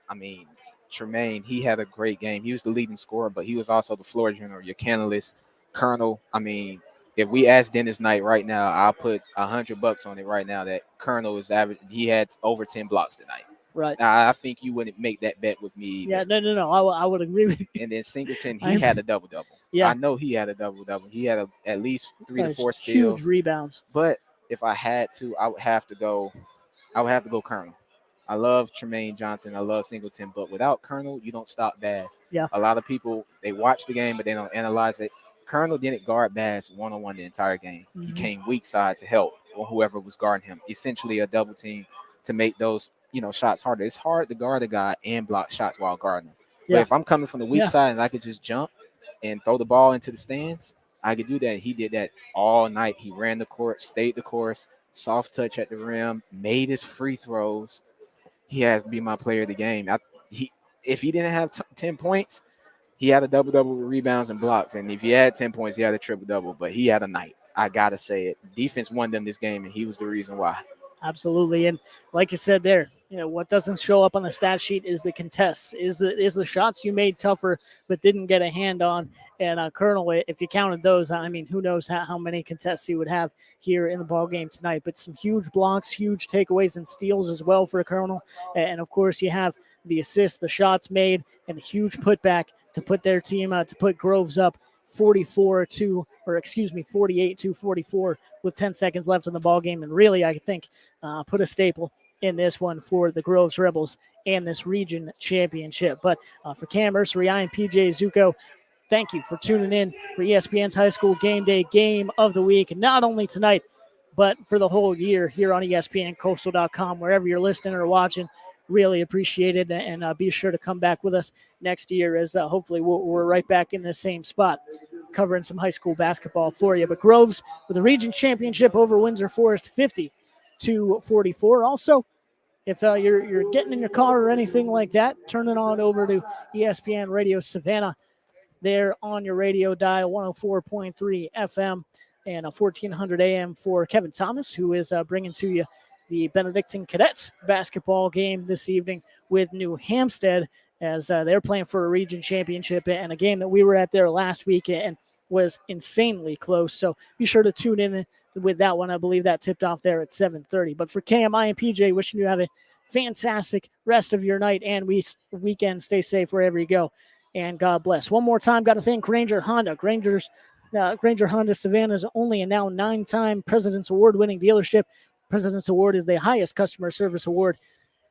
Tremaine, he had a great game. He was the leading scorer, but he was also the floor general, your catalyst, Colonel. If we ask Dennis Knight right now, I'll put $100 on it right now that Colonel is average. He had over 10 blocks tonight. Right. Now, I think you wouldn't make that bet with me either. Yeah, no. I would agree with you. And then Singleton, he had a double-double. Yeah. I know he had a double-double. He had at least 3 to 4 Huge steals. rebounds. But if I had to, I would have to go Colonel. I love Tremaine Johnson. I love Singleton. But without Colonel, you don't stop Bass. Yeah. A lot of people, they watch the game, but they don't analyze it. Colonel didn't guard Bass one-on-one the entire game. Mm-hmm. He came weak side to help or whoever was guarding him. Essentially a double team to make those shots harder. It's hard to guard a guy and block shots while guarding him. Yeah. But if I'm coming from the weak side and I could just jump and throw the ball into the stands, I could do that. He did that all night. He ran the court, stayed the course, soft touch at the rim, made his free throws. He has to be my player of the game. If he didn't have 10 points, he had a double-double with rebounds and blocks. And if he had 10 points, he had a triple-double. But he had a night. I got to say it. Defense won them this game, and he was the reason why. Absolutely. And like you said there, what doesn't show up on the stat sheet is the contests, is the shots you made tougher but didn't get a hand on. And Colonel, if you counted those, who knows how many contests he would have here in the ball game tonight. But some huge blocks, huge takeaways and steals as well for Colonel. And, of course, you have the assists, the shots made, and the huge putback to put their team to put Groves up 48-44 with 10 seconds left in the ball game. And really, I think, put a staple in this one for the Groves Rebels and this region championship. But for Cam Mercery, I am PJ Zuko. Thank you for tuning in for ESPN's High School Game Day Game of the Week, not only tonight, but for the whole year here on ESPNCoastal.com, wherever you're listening or watching. Really appreciate it, and be sure to come back with us next year as hopefully we're right back in the same spot covering some high school basketball for you. But Groves with a region championship over Windsor Forest 50-44. Also, if you're getting in your car or anything like that, turn it on over to ESPN Radio Savannah there on your radio dial, 104.3 FM and 1400 AM for Kevin Thomas, who is bringing to you the Benedictine Cadets basketball game this evening with New Hampstead as they're playing for a region championship, and a game that we were at there last week and was insanely close. So be sure to tune in with that one. I believe that tipped off there at 7:30. But for Cam, I am PJ, wishing you have a fantastic rest of your night and weekend. Stay safe wherever you go, and God bless. One more time, got to thank Granger Honda. Granger Honda Savannah is only a now 9-time President's Award-winning dealership. President's Award is the highest customer service award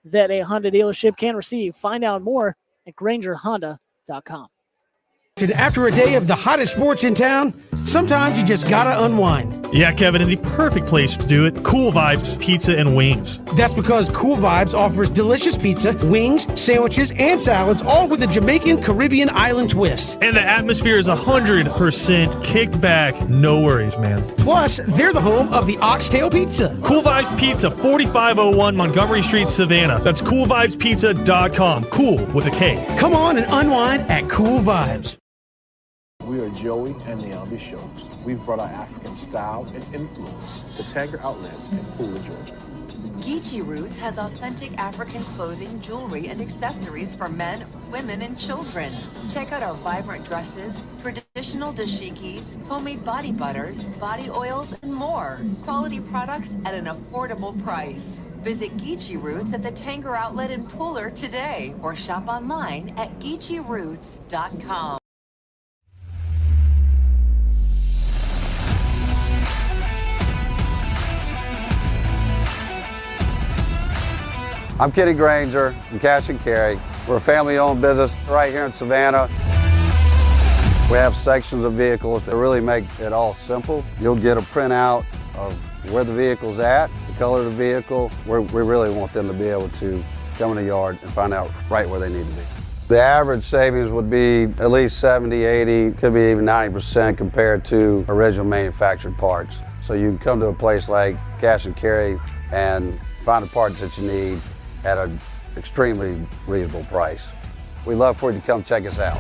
that a Honda dealership can receive. Find out more at GrangerHonda.com. After a day of the hottest sports in town, sometimes you just gotta unwind. Yeah, Kevin, and the perfect place to do it, Cool Vibes Pizza and Wings. That's because Cool Vibes offers delicious pizza, wings, sandwiches, and salads, all with a Jamaican Caribbean island twist. And the atmosphere is 100% kicked back. No worries, man. Plus, they're the home of the Oxtail Pizza. Cool Vibes Pizza, 4501 Montgomery Street, Savannah. That's coolvibespizza.com. Cool with a K. Come on and unwind at Cool Vibes. We are Joey and the Ambi Shows. We've brought our African style and influence to Tanger Outlets in Pooler, Georgia. Geechee Roots has authentic African clothing, jewelry, and accessories for men, women, and children. Check out our vibrant dresses, traditional dashikis, homemade body butters, body oils, and more. Quality products at an affordable price. Visit Geechee Roots at the Tanger Outlet in Pooler today or shop online at GeecheeRoots.com. I'm Kenny Granger from Cash and Carry. We're a family-owned business right here in Savannah. We have sections of vehicles that really make it all simple. You'll get a printout of where the vehicle's at, the color of the vehicle. We really want them to be able to come in the yard and find out right where they need to be. The average savings would be at least 70, 80, could be even 90% compared to original manufactured parts. So you can come to a place like Cash and Carry and find the parts that you need at an extremely reasonable price. We'd love for you to come check us out.